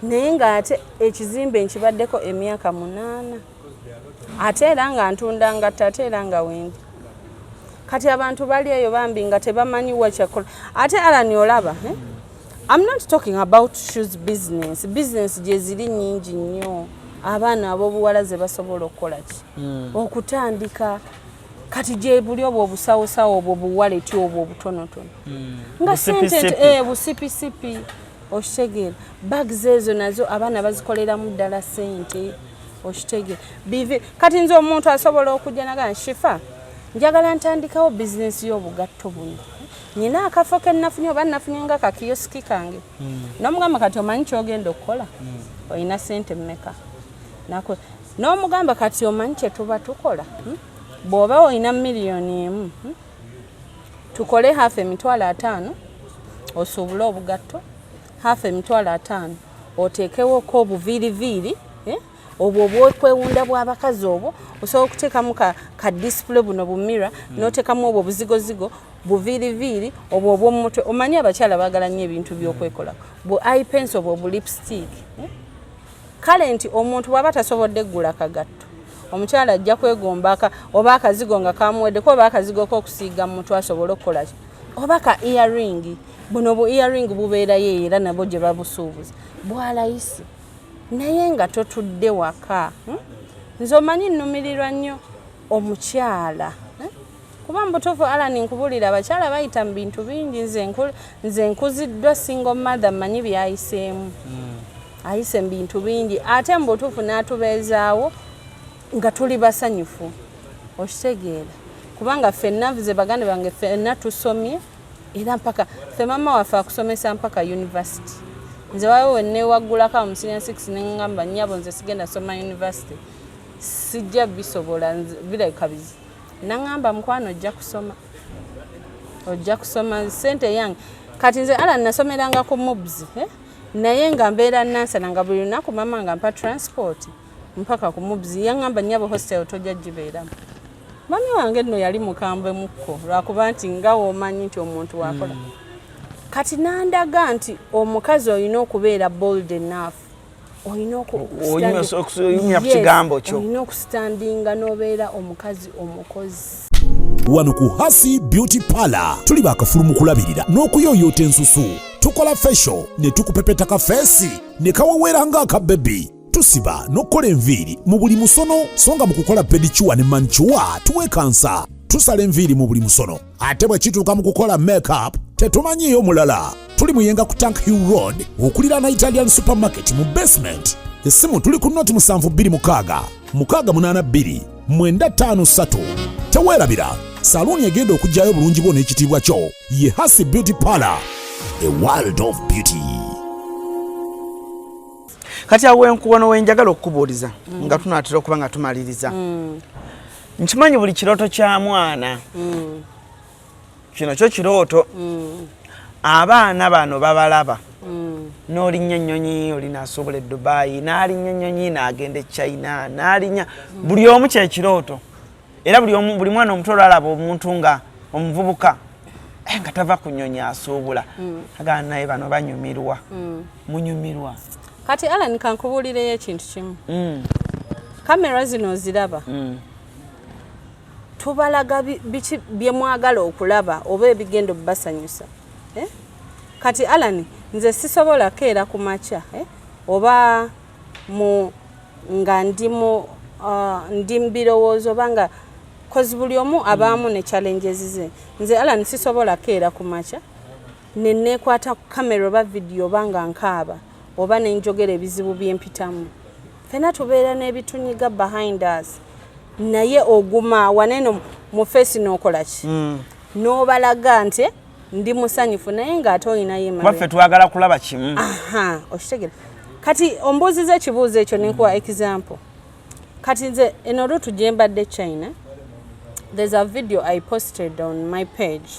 naye nga ate ekizimbe nkibaddeko emyaka 8 ate era nga ntunda ngatto ate era nga wendi kati abantu bali eyo bambi nga tebamanyi wakyakola ate alani olaba I'm not talking about shoes business gye ziri nyingi nnyo abaana ab'obuwala ze basobola okukola ki okutandika kati gye buli obwo obusawosawo obwo buwaleti obwo obutonotono nga sente busipisipi okitegeera bags ezo nazo abaana bazikoleramu ddala sente okitegeera kati nze omuntu asobola okujja naga shifa njagala ntandikawo bizinesi y'obugatto buno nina akafo ke nafunye oba nafunye nga kakiyosiki kange n'omugamba kati omanyi kyogenda okukola olina sente mmeka n'omugamba kati omanyi kye tuba tukola bw'oba olina $1,000,000 tukole half $5,000 osuubule obugatto half $5,000 oteekewo ko obuviiriviiri obwo obwokwewunda bw'abakazi obwo osobola okuteekamu ka display buno bumira n'oteekamu obwo buzigozigo buviiriviiri obwo obw'omutwe omanyi abakyala baagala nnyo ebintu by'okwekola bu eye pencil obwo bu lipstick kale nti omuntu bw'aba tasobodde ggula kagatto omukyala ajja kwegomba oba akazigo nga kamuweddeko oba akazigo k'okusiiga mu mutwe asobole okukola ki oba ka earring buno bu earring bubeerayo era nabo gye babusuubuza bwalayisi naye nga totudde waka nze omanyi nnumirirwa nnyo omukyala kuba mbutuufu alani nkubulira abakyala bayita mu bintu bingi nze nkuziddwa single mother mmanyi byayiseemu ayise mu bintu bingi ate mbutuufu n'atubeezaawo nga tuli basanyufu okitegeera kubanga ffenna nvuze baganda bange ffenna tusomye era mpaka ffe mama waffe akusomesa mpaka university nze wawe wennewaggulako mu senior 6 neŋŋamba nnyabo nze sigenda soma university
sijja bisobola bireka bizi nangamba mkwano ojja kusoma sente yange kati nze ala nasomeranga ku mobs naye nga mbeera nansana nga buli lunaku mama nga mpa transport mpaka ku mobs yangamba nyabo hostel tojja gibeeramu mami wange nno yali mukambwe mukko lwakuba nti nga womanyi nti omuntu wakola kati nandaga nti omukazi olina okubeera bold enough olina okustandinga n'obeera omukazi omukozi.
Wano ku Hasi Beauty Parlor tuli bakafulu mu kulabirira n'okuyooyoota ensusu. Tukola facial ne tukupepeta ka feesi ne kawawera ng'aka baby. Tusiba n'okola enviiri mu buli musono songa mu kukola pedicure ne manicure tuwekansa. Tusala enviiri mu buli musono ate bwe kituuka mu kukola makeup tetumanyiyo mulala. Tuli muyenga ku Tank Hill Road okulira na Italian Supermarket mu basement. Essimu tuli ku noti 72 682 953. Teweerabira saluni egenda okujjayo bulungi bwo n'ekitiibwa kyo ye Hasi Beauty Parlor, a world of beauty.
Kati awe nkuwono wenjagala okubuuliza nga tunaatera okuba nga tumaliriza. Nkimanyi buli kirooto kya mwana. Kino kyo kirooto. Abaana bano babalaba. N'olinnya ennyonyi olina asobola Dubai, n'alinnya ennyonyi n'agenda Chaina, n'alinnya buli omu kye kirooto. Era buli mwana omuto alaba omuntu nga omuvubuka nga tava ku nnyonyi asuubula agana naye bano banyumirwa. Munyumirwa.
Kati Alan kankubuulireyo ekintu kimu. Kamera zino ziraba. Tubalaga biki bye mwagala okulaba oba ebigendo basanyusa. Kati Alan nze sisobola keera ku macha oba mu nga ndi mbirowoozo banga kozi buli omu abaamu ne challenges ze. Nze Alan sisobola keera ku macha nenekwata kamera oba video banga nkaaba oba nenjogera ebizibu byempitamu. Fena tubeera n'ebitunyiga behind us. Naye oguma waneno mu face n'okola ki? N'obalaga nti ndi musanyufu naye ng'ate olina yema.
Baffe twagala kulaba kimu.
Okitegera. Kati ombuuziza ekibuuzo ekyo nenkuwa example. Kati nze eno rutu gye mbadde China. There's a video I posted on my page.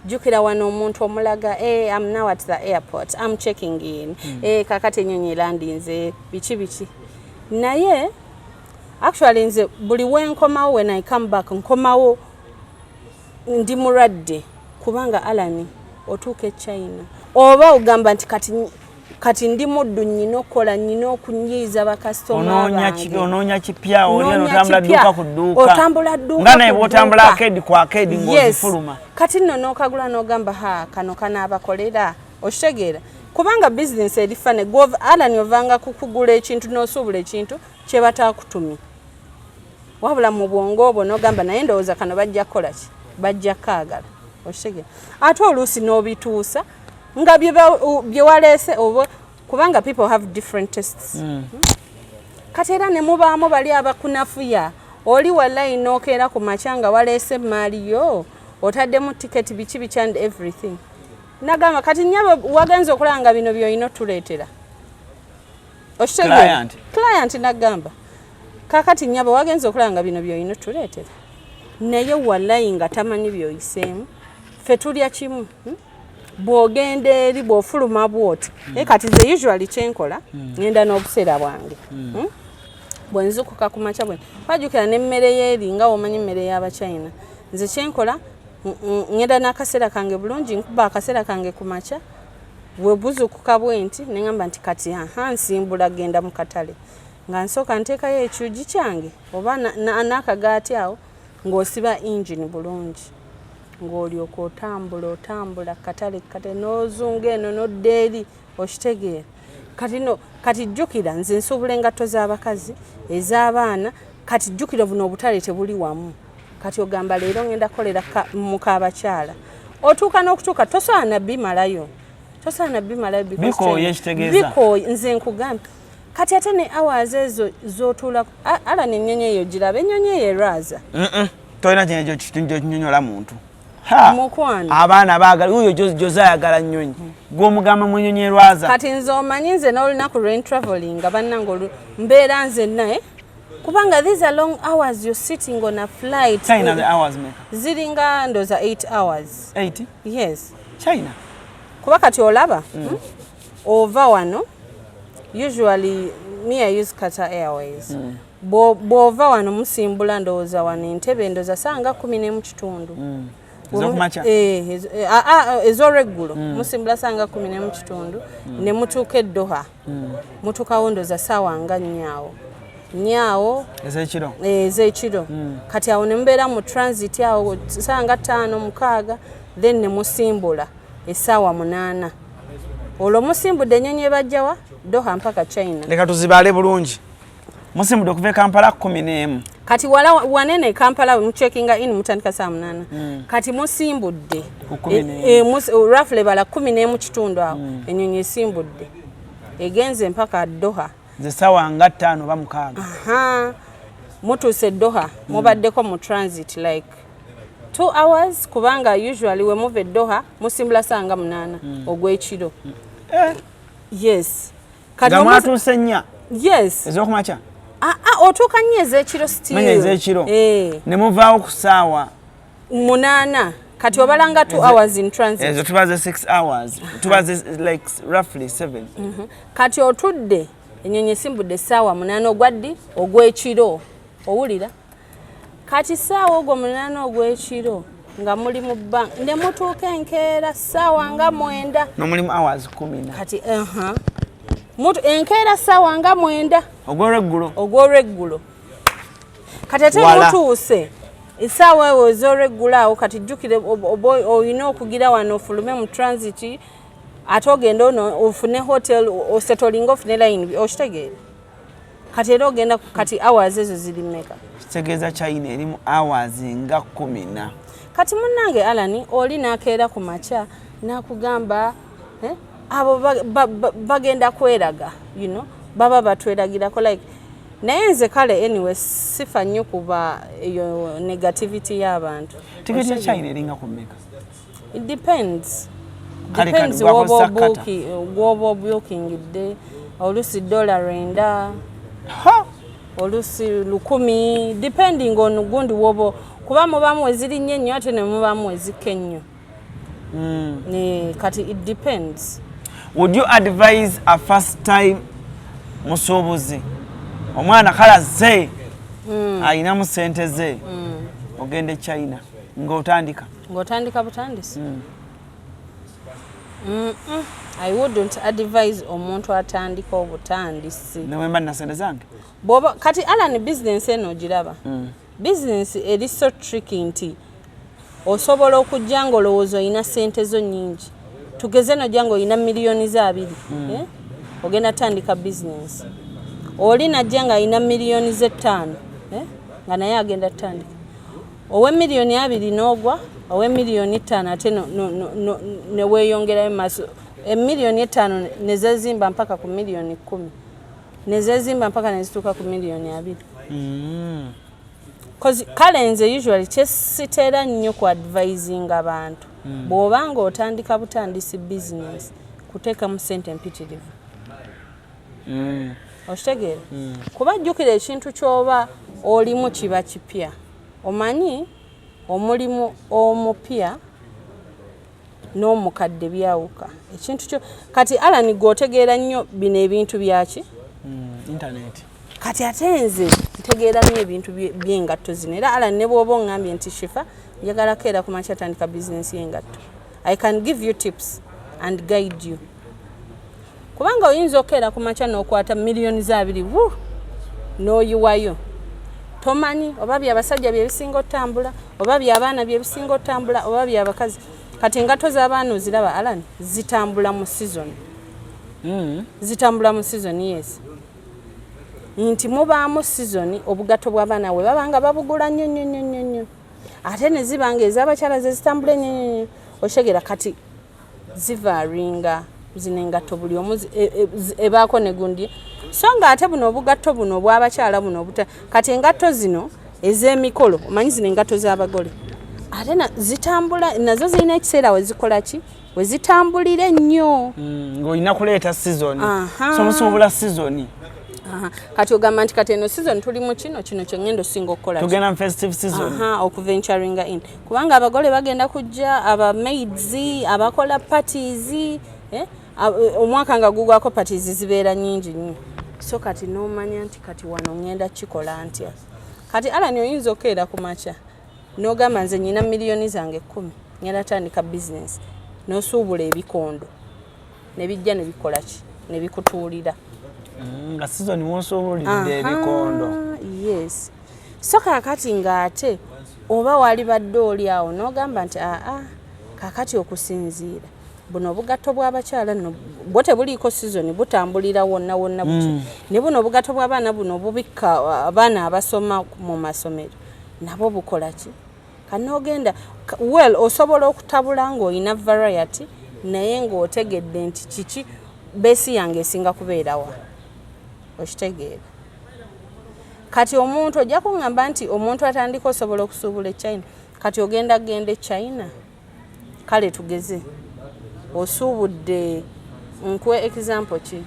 Jukira wano omuntu omulaga I'm now at the airport. I'm checking in. Kakati ennyonyi landinze biki. Naye actually nze buli wenkomawo when I come back nkomawo ndi muradde kubanga Alani otuuke China. Oba ogamba nti kati ndi muddu nnina okukola nnina okunyiiza bakasitoma bange.
Onoonya kipya olina otambula dduuka ku dduuka.
Otambula dduuka
nga naye bw'otambula akedi ku akedi ng'ozifuluma.
Kati nno n'okagula n'ogamba kano kanaabakolera okitegeera. Kubanga business erifane Alani ovanga kukugula ekintu n'osuubula ekintu kye bataakutumye. Wabula mu bwongo obwo n'ogamba naye ndowooza kano bajja kukola ki? Bajja kaagala. Okitegeera. Ate oluusi n'obituusa nga bye waleese oba kubanga people have different tastes. Kati era ne mubaamu bali abakunafuya oli wallahi n'okeera ku machanga waleese maaliyo otaddemu ticket biki and everything. Nagamba kati nnyabo wagenza okulanga bino by'olina tuleetera. Okitegeera. Client nagamba kakati nnyabo wagenza okulanga bino by'olina tuleetera. Naye wallahi nga tamanyi by'oyiseemu ffe tulya kimu. Bwogenda eri bw'ofuluma bwoti. Kati ze usually kyenkola ngenda n'obuseera bwange. Bwe nzukuka ku makya bwe bajjukira n'emmere y'eri nga omanyi emmere y'Abachina. Nze kyenkola ngenda n'akaseera kange bulungi nkuba akaseera kange ku makya bwe buzukuka bwenti ne ngamba nti kati nsimbula genda mu katale nga nsooka nteekayo ekyugi kyange oba n'akagaati awo ng'osiba engine bulungi. Ng'olyoka otambula katale n'ozunga eno n'odda eri okitegeera. Kati jjukira nze nsuubula engatto z'abakazi ez'abaana kati jjukira buno obutale tebuli wamu. Kati ogamba leero ngenda kolera mu k'abakyala. Otuuka n'okutuuka tosaana bimalayo.
Bikooye ekitegeeza.
Nze nkugamba. Kati ate ne hours ezo z'otuula ala n'ennyonyi eyo giraba ennyonyi eyo erwaza.
Tolina kyenekyo kinyonyola muntu.
Mukwano.
Abaana baagala uyo Joza ayagala nnyonyi. Gw'omugamba mu nnyonyi erwaza.
Kati nze omanyi nze n'olunaku lwe traveling nga bannange mbeera nze naye kubanga these are long hours you're sitting on a flight.
China the hours make
ziringa ndoza 8 hours.
80?
Yes.
China.
Kuba kati olaba over wano usually me I use Qatar Airways. Bova wano musimbula ndoza wano Entebbe ndoza sanga 10:30. Ezo regulo musimbula sanga 10:30 ne mutuuka Doha. Mutuuka wondoza sawa nga nyaawo ezekiro kati awo ne mbeera mu transit awo sanga 5:06 then ne musimbula essaawa 8 olwo musimbudde ennyonyi bajjawa Doha mpaka Chaina.
Leka tuzibaale bulungi musimbudde okuva Kampala 11
kati wala wanene Kampala mucheckinga in mutandika saa 8 kati musimbudde roughly bala 10:30 awo ennyonyi esimbudde egenze mpaka Doha
zesawa nga 5 ba 6. Mutuuse Doha mubaddeko mu transit like 2 hours kubanga usually we move Doha musimbula sanga 8 ogwekiro. Yes. Kati mwatuuse nnya.
Yes.
Ezokumacha.
Otuuka nnyo ezekiro still.
Manya ezekiro. Ne muvaawo ku saawa
8 kati obalanga 2 hours in transit.
Ezo tubaze 6 hours. Tubaze like roughly 7.
Kati otudde ennyonyi esimbudde saawa 8 ogwaddi ogwekiro owulira kati saawa ogwo 8 ogwekiro nga muli mu bank ne mutuuka enkeera saawa nga 9
no mulimu hours 10
kati mutu enkeera saawa nga 9 ogw'olweggulo kati ate mutuuse essaawa ewo ez'olweggulo awo kati jjukire olina okugira wano ofulume mu transit ate ogenda ono ofune hotel osetolinga ofune line okitegeera kati era ogenda kati hours ezo ziri mmeka
kitegeeza China erimu hours nga 10
kati munnange Alani oli nakeera ku makya nakugamba abo bagenda kweraga baba batweragirako like naye nze kale anyway sifa nnyo kuba eyo negativity y'abantu.
Tiketi ya China eringa ku mmeka?
It depends.
Depends
wobo booking day olusi $9 olusi 10 depending on gundi wobo kuba mubamu eziri nnyo ate ne mubamu ezike nnyo. Kati it depends.
Would you advise a first time musuubuzi omwana kalaze ayina mu sente ze ogende China ng'otandika
butandisi? I wouldn't advise omuntu atandika obutandisi.
Newemba na sente zange
boba kati Alani business eno giraba business eri so tricky nti osobola okujjango lowoozo ina sente zo nyingi tugeze no jango ina milioni za 2 ogenda tandika business oli najjanga ina milioni ze 5 nga naye agenda tandika owe milioni 2 n'ogwa owe milioni 5 ate ne weeyongerayo maso milioni 5 nezezimba mpaka ku milioni 10 nezezimba mpaka nezituuka ku milioni 2 cause kalenze usually kyesitera nnyo ku advising abantu bw'obanga otandika butandisi business kuteeka mu sente mpitirivu okitegeera kuba jjukira ekintu ky'oba olimu kiba kipya omanyi omulimu omupya n'omukadde byawuka ekintu kyo kati Alani gw'otegeera nnyo bino ebintu byaki
internet
kati ate nze ntegeera nnyo ebintu by'engatto zino era Alani ne bw'oba oŋŋambye nti Shifa njagala keera ku makya atandika business y'engatto I can give you tips and guide you kubanga oyinza okeera ku makya n'okwata milioni za 2 n'oyiwayo tomanyi oba byabasajja byebisinga otambula oba byabaana byebisinga otambula oba byabakazi kati engatto z'abaana oziraba Alani zitambula mu season zitambula mu season yes nti mubaamu season obugatto bw'abaana we babanga babugula nnyo ate ne zibanga ez'abakyala zezitambula ennyo oshegera kati zivaringa zino engatto buli omu ebaako ne gundi so nga ate buno obugatto buno obw'abakyala buno obuta kati engatto zino ez'emikolo omanyi zino engatto z'abagole ate zitambula nazo zirina ekiseera wezikola ki wezitambulira ennyo
ng'olina kuleeta season so musuubula season
kati ogamba nti kati eno season tuli mu kino kyengendo singa okukola
tugenda mu festive season
okuventuringa in kubanga abagole bagenda kujja aba maids abakola parties omwaka nga gugwako parties zibeera nyingi nnyo so kati n'omanya nti kati wano ngenda kikola ntya kati Allan oyinza okukeera ku makya n'ogamba nze nyina miliyoni zange 10 ngenda tandika business n'osuubula ebikondo ne bijja ne bikola ki ne bikutuulira
nga season wonsuubulidde ebikondo
yes so kakati ng'ate oba wali badde oli awo n'ogamba nti kakati okusinziira buno obugatto bw'abakyala no bwo tebuliiko season butambulira wonna wonna buki ne buno obugatto bw'abaana buno bubikka abaana abasoma mu masomero nabo bukola ki kanogenda well osobola okutabula ng'olina variety naye ng'otegedde nti kiki besi yange esinga kubeerawa okitegeera kati omuntu ojja kuŋŋamba nti omuntu atandika osobola okusuubula China kati ogenda China kale tugeze osuubudde nkwe example ki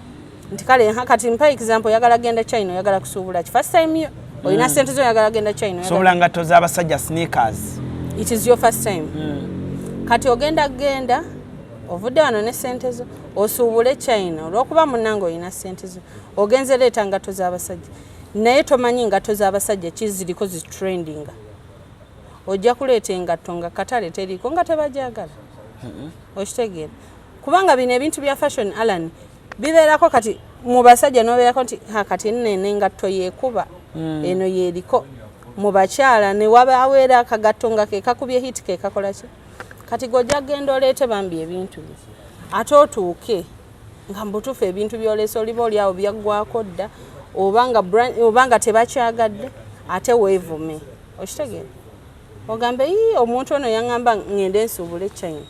nti kale kati mpa example oyagala genda China oyagala kusuubula ki first time yo olina sente zo oyagala genda China
suubula ngatto z'abasajja sneakers
it is your first time kati ogenda ovudde wano ne sente zo osuubule China olw'okuba munnange olina sente zo ogenze leeta ngatto z'abasajja naye tomanyi ngatto z'abasajja ki ziriko zitrendinga ojja kuleeta engatto nga katale teriko nga tebajagala okitegeera kubanga bino ebintu bya fashion Allan bibeerako kati mu basajja n'obeerako nti kati nene engatto yeekuba eno yeeriko mu bakyala ne wabaweera akagatto nga ke kakubye hit ke kakola ki kati gojja genda oleete bambi ebintu ate otuuke nga mbutuufu ebintu byoleesa oliba oli awo byaggwako dda obanga tebakyagadde ate weevume okitegeera ogambe omuntu ono yaŋŋamba ŋŋende nsuubule China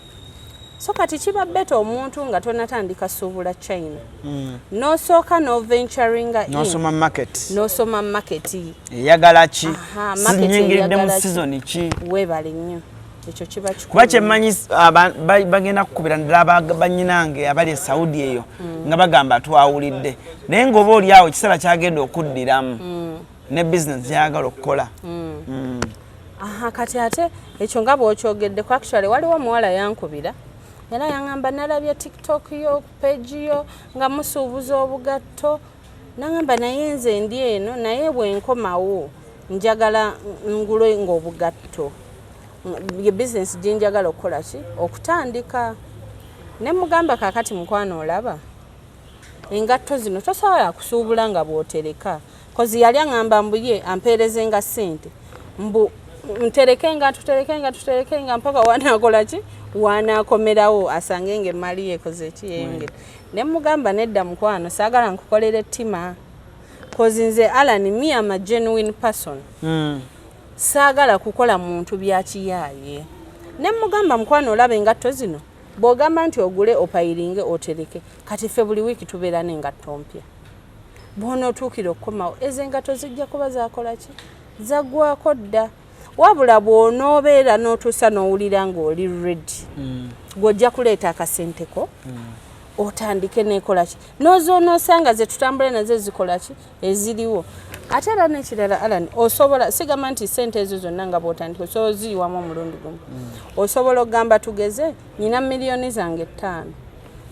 so kati kiba beta omuntu nga tonatandika suubula China n'osooka n'oventuringa in n'osoma market
eyagala ki sinyingiridde mu season ki
weebale nnyo ekyo kiba kikulu
kuba kyemmanyi bagenda kukubira ddala bannyinange abali e Saudi eyo nga bagamba twawulidde naye ng'oba oli awo ekiseera kyagenda okuddiramu ne business yagala okukola
kati ate ekyo nga bw'okyogeddeku actually waliwo omuwala yankubira era yaŋŋamba nalabye TikTok yo page yo nga musuubuza obugatto naŋŋamba naye nze ndi eno naye bwenkomawo njagala ngule ng'obugatto ye business jinjagala okukola ki okutandika ne mugamba kakati mukwano olaba engatto zino tosobola kusuubula nga bw'otereka kozi yali aŋŋamba mbuye ampeereze nga sente mbu tuterekenga mpaka wanaakola ki wanaakomerawo asange ng'emmali yeekoze ekiyengera ne mugamba nedda mukwano saagala nkukolera ettima kozi nze Allan me am a genuine person saagala kukola muntu byakiyaaye ne mugamba mukwano olaba engatto zino bw'ogamba nti ogule opayiringe otereke kati ffe buli wiiki tubeera n'engatto mpya bw'onootuukira okukomawo ezo engatto zijja kuba zaakola ki zaggwako dda wabula bw'onoobeera n'otuusa n'owulira ng'oli ready gw'ojja kuleeta akasenteko otandike n'ekola ki n'ozoonoosanga ze tutambule nazo zikola ki eziriwo ate era n'ekirala Allan osobola sigamba nti sente ezo zonna nga bw'otandika osobola oziyiwamu omulundi gumu osobola okugamba tugeze nyina miliyoni zange 5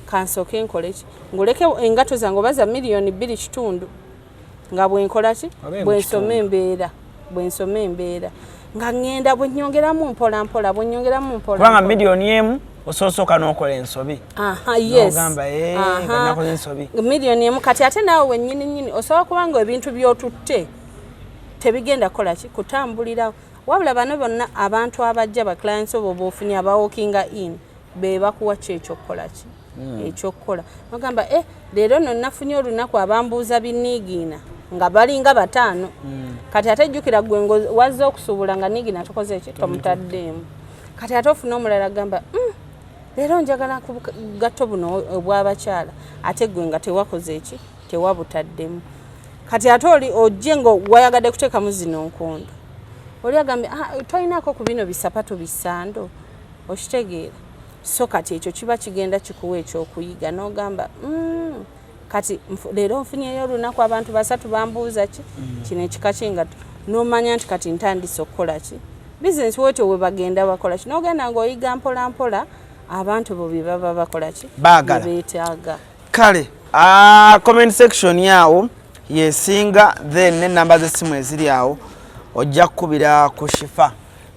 kansooke nkole ki ngoleke engatto zange oba za miliyoni 2.5 nga bwenkola ki bwensoma embeera nga ngenda bwennyongeramu mpola
kubanga miliyoni emu osoosoka n'okola ensobi
yes
nakola ensobi
miliyoni emu kati ate naawe wennyini osobola kubanga ebintu by'otutte tebigenda kukola ki kutambulirawo wabula bano bonna abantu abajja ba clients obo b'ofunye abawalkinga in be bakuwa ki ekyokukola ki ekyokukola bagamba leero nno nafunye olunaku abambuuza binniigiina nga balinga 5 kati ate jjukira gwe wazza okusuubula nga niigiina tukoze ki tomutaddeemu kati ate ofuna omulala gamba leero njagala ku gatto buno obw'abakyala ate gwe nga tewakoze ki tewabutaddemu kati ate oli ojje nga wayagadde kuteekamu zino nkondo oli agambye tolinaako ku bino bisapatu bisando okitegeera so kati ekyo kiba kigenda kikuwa ekyokuyiga n'ogamba kati leero nfunyeyo olunaku abantu basatu bambuuza ki kino ekika ky'engato n'omanya nti kati ntandise okukola ki bizinesi wetyo we bagenda bakola ki n'ogenda ng'oyiga mpola mpola abantu bo bye baba bakola ki beetaaga
kale comment section yawo yesinga then n'ennamba z'essimu eziri awo ojja kukubira ku shifa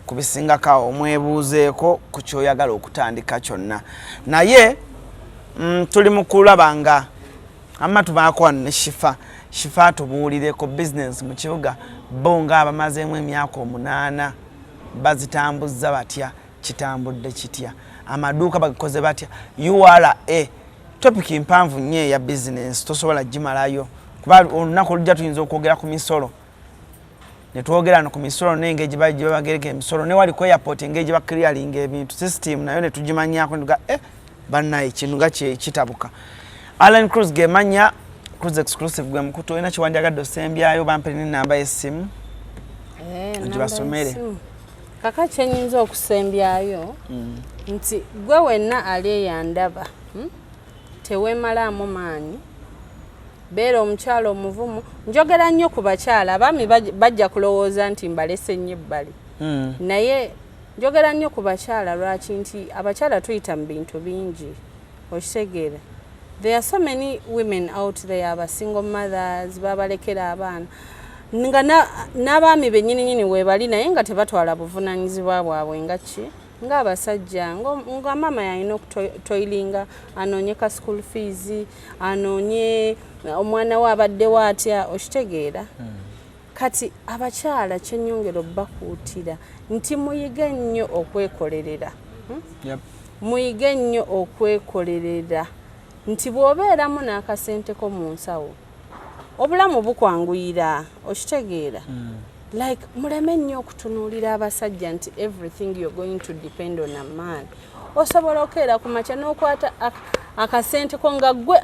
kubisingako omwebuuzeeko ku kyoyagala okutandika kyonna naye tuli mu kulaba nga amma tubaako wano ne shifa atubuulireko business mu kibuga bo nga abamazeemu emyaka 8 bazitambuzza batya kitambudde kitya amaduuka bagikoze batya URA topic mpanvu nnyo ya business tosobola gimalayo kuba olunaku olujja tuyinza okwogera ku misolo ne twogera no ku misolo n'engeri gye bagereka emisolo ne wali ku airport engeri gye bakirialing ebintu system nayo ne tugimanyako nduga bannaye ekintu nga kitabuka ALLANCRUZ gemanya CRUZ exclusive gwe mukutu olina kiwandiagadde osembyayo bampe n'ennamba y'essimu gibasomere
kaka kyenyinza okusembyayo nti gwe wenna ali eyandaba teweemalaamu maanyi beera omukyalo omuvumu njogera nnyo ku bakyala abaami bajja kulowooza nti mbalese nnyo ebbali naye njogera nnyo ku bakyala lwaki nti abakyala tuyita mu bintu bingi okitegeera there are so many women out there aba single mothers babalekera abaana nga n'abaami bennyininyini weebali naye nga tebatwala buvunaanyizibwa bwabwe nga ki ng'abasajja nga mama yalina okutoyilinga anoonye ka school fees anoonye omwana we abaddewo atya okitegeera kati abakyala kyennyongera obbakuutira nti muyige nnyo okwekolerera muyige nnyo okwekolerera nti bw'obeeramu n'akasenteko mu nsawo obulamu bukwanguyira okitegeera like muleme nnyo okutunuulira abasajja nti everything you're going to depend on a man osobola okeera ku makya n'okwata akasenteko nga ggwe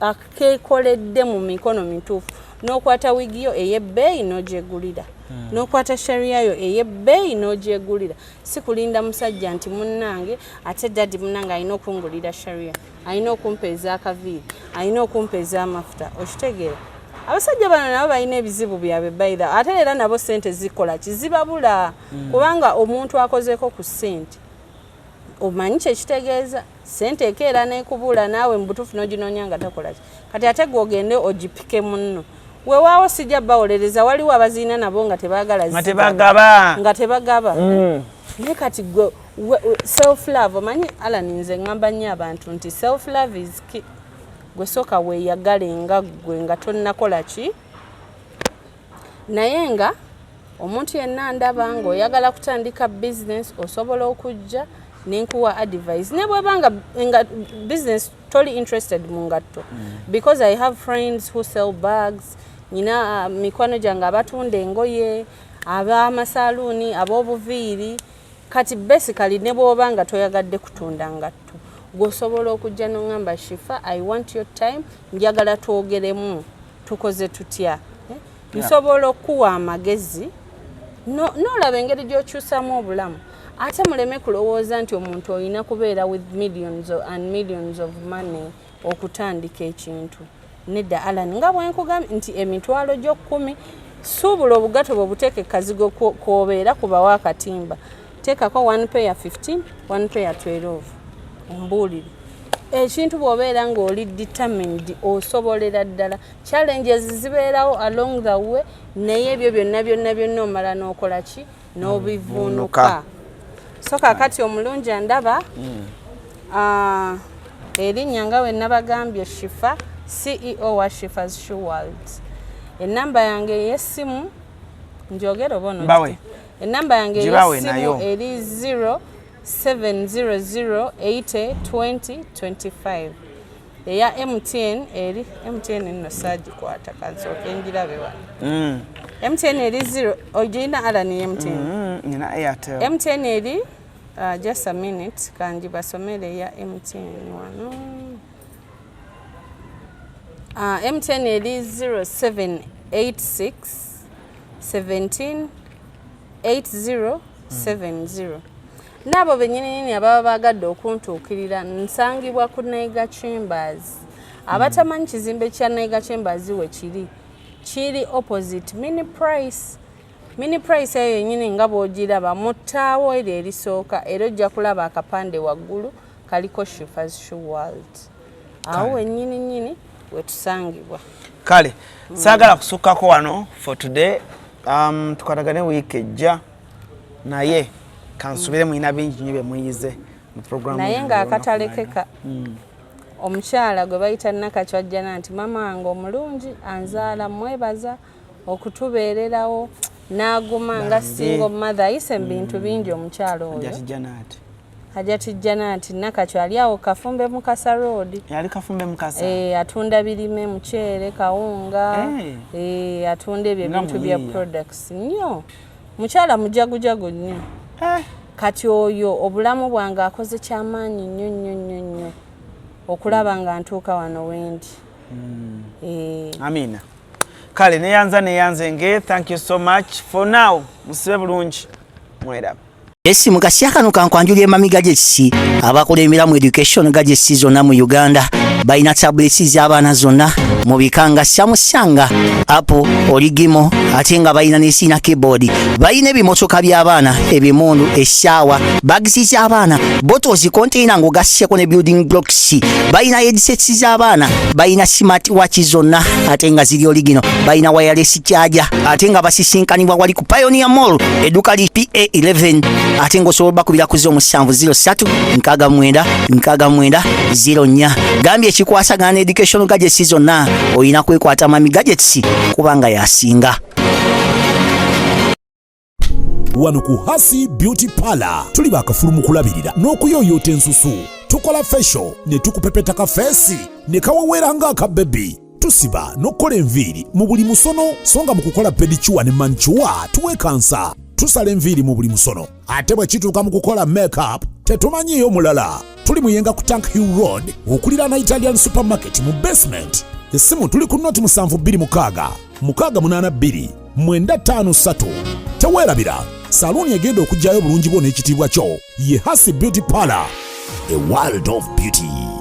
akeekoledde mu mikono mituufu n'okwata wigiyo ey'ebbeeyi n'ogyegulira n'okwata shariyayo ey'ebbeeyi n'ogyegulira si kulinda musajja nti munnange ate dadi munnange alina okungulira shariya alina okumpeeza akaviiri alina okumpeeza amafuta okitegeera abasajja bano nabo balina ebizibu byabwe bayira ate era nabo sente zikola kizibabula kubanga omuntu akozeeko ku sente omanyi kyekitegeeza sente ekeera nekubula naawe mubutuufu n'oginoonya nga takola ki kati ate gwogende ogipike munno weewaawo sijja bawolereza waliwo abaziina nabo nga tebaagala nga tebagaba naye kati gwe self love omanyi Alan nze ngamba nnyo abantu nti self love is key gwe sooka weeyagale nga gwe nga tonnakola ki naye nga omuntu yenna ndaba ng'oyagala kutandika business osobola okujja nenkuwa advice ne bwebanga nga business totally interested mu ngatto because I have friends who sell bags nina mikwano gyange abatunda engoye ab'amasaluuni ab'obuviiri kati basically ne bw'obanga toyagadde kutunda ngatto gwosobola okujja n'ongamba Shifa I want your time njagala twogeremu tukoze tutya nsobola okuwa amagezi n'olaba engeri gy'okyusamu obulamu ate muleme kulowooza nti omuntu olina kubeera with millions and millions of money okutandika ekintu nedda Alan nga bwenkugambye nti emitwalo gyo10 suubula obugato bwe buteeke kazigo kwobeera kubawo akatimba teekako 1 pair 15 1 pair 12 ombuulire ekintu bw'obeera ng'oli determined osobolera ddala challenges zibeerawo along the way naye ebyo byonna omala n'okola ki n'obivuunuka so kakati omulungi andaba erinnya nga we nabagambye Shifa CEO wa Shifa's Shoe World enamba yange ey'essimu njogera obono enamba yange ey'essimu eri 0700802025 eya MTN eri MTN nno saagikwata kansooke njirabe wano MTN eri 0 ogirina Alan MTN
nina Airtel
MTN eri just a minute kanji basomere ya MTN wano MTN eri 0786 17 8070 nabo bennyini ababa bagadde okuntuukirira nsangibwa ku Naiga Chambers abatamanyi kizimbe kya Naiga Chambers we kiri opposite mini price eyo yennyini nga bw'ogiraba mu ttaawo eryo erisooka era ojja kulaba akapande waggulu kaliko Shifas Shoe World awo wennyini wetusangibwa
kale saagala kusukkako wano for today tukwatagane wiiki ejja naye kansubire mulina bingi nyo bye muyize mu program
naye ng'akatalekeka omukyala gwe bayita Nakachwajjana nti mama wange omulungi anzaala mwebaza okutubeererawo n'aguma nga single mother ayise mu bintu bingi omukyala oyo Hajatijjana nti Nakachwa ali awo Kafumbe Mukasa Road
yali Kafumbe Mukasa
atunda birime muceere kawunga atunda ebyo bintu bya products nnyo mukyala mujagujagu nnyo kati oyo obulamu bwange akoze kyamaanyi nnyo okulaba nga ntuuka wano wendi
amina kale neyanze nge thank you so much for now musibe bulungi mwera
Esi mukasya kano kankwanjulira emamiga gy'ekisi abakola emiramu education gadgets zonna mu Uganda balina tablets z'abaana zonna mu bikanga syamusanga Apple Origimo ate nga balina n'esiina keyboard balina ebimotoka by'abaana ebimundu essaawa bags z'abaana bottles container ng'ogasseko ne building blocks balina headsets z'abaana balina smart watch zonna ate nga ziri Origino balina wireless charger ate nga basisinkanibwa wali ku Pioneer Mall edduka li PA11 ate ng'osobola bakubira ku 0703-69-69-04 gambye ekikwasagana education gadgets zonna oyina kwekwata mami gadgets kubanga yasinga
wano ku Hasi Beauty Parlor tuli bakafulu mu kulabirira n'okuyooyoota ensusu tukola facial ne tukupepeta ka face ne kawawera nga aka baby tusiba n'okola enviiri mu buli musono songa mu kukola pedicure ne manicure tuwekansa tusala enviiri mu buli musono ate bwe kituuka mu kukola makeup tetumanyiyo mulala tuli muyenga ku Tank Hill Road okulira na Italian supermarket mu basement essimu tuli ku noti 72-682-953 teweerabira saluni egenda okujjayo bulungi bwo n'ekitiibwa kyo ye Hasi Beauty Parlor, a world of beauty.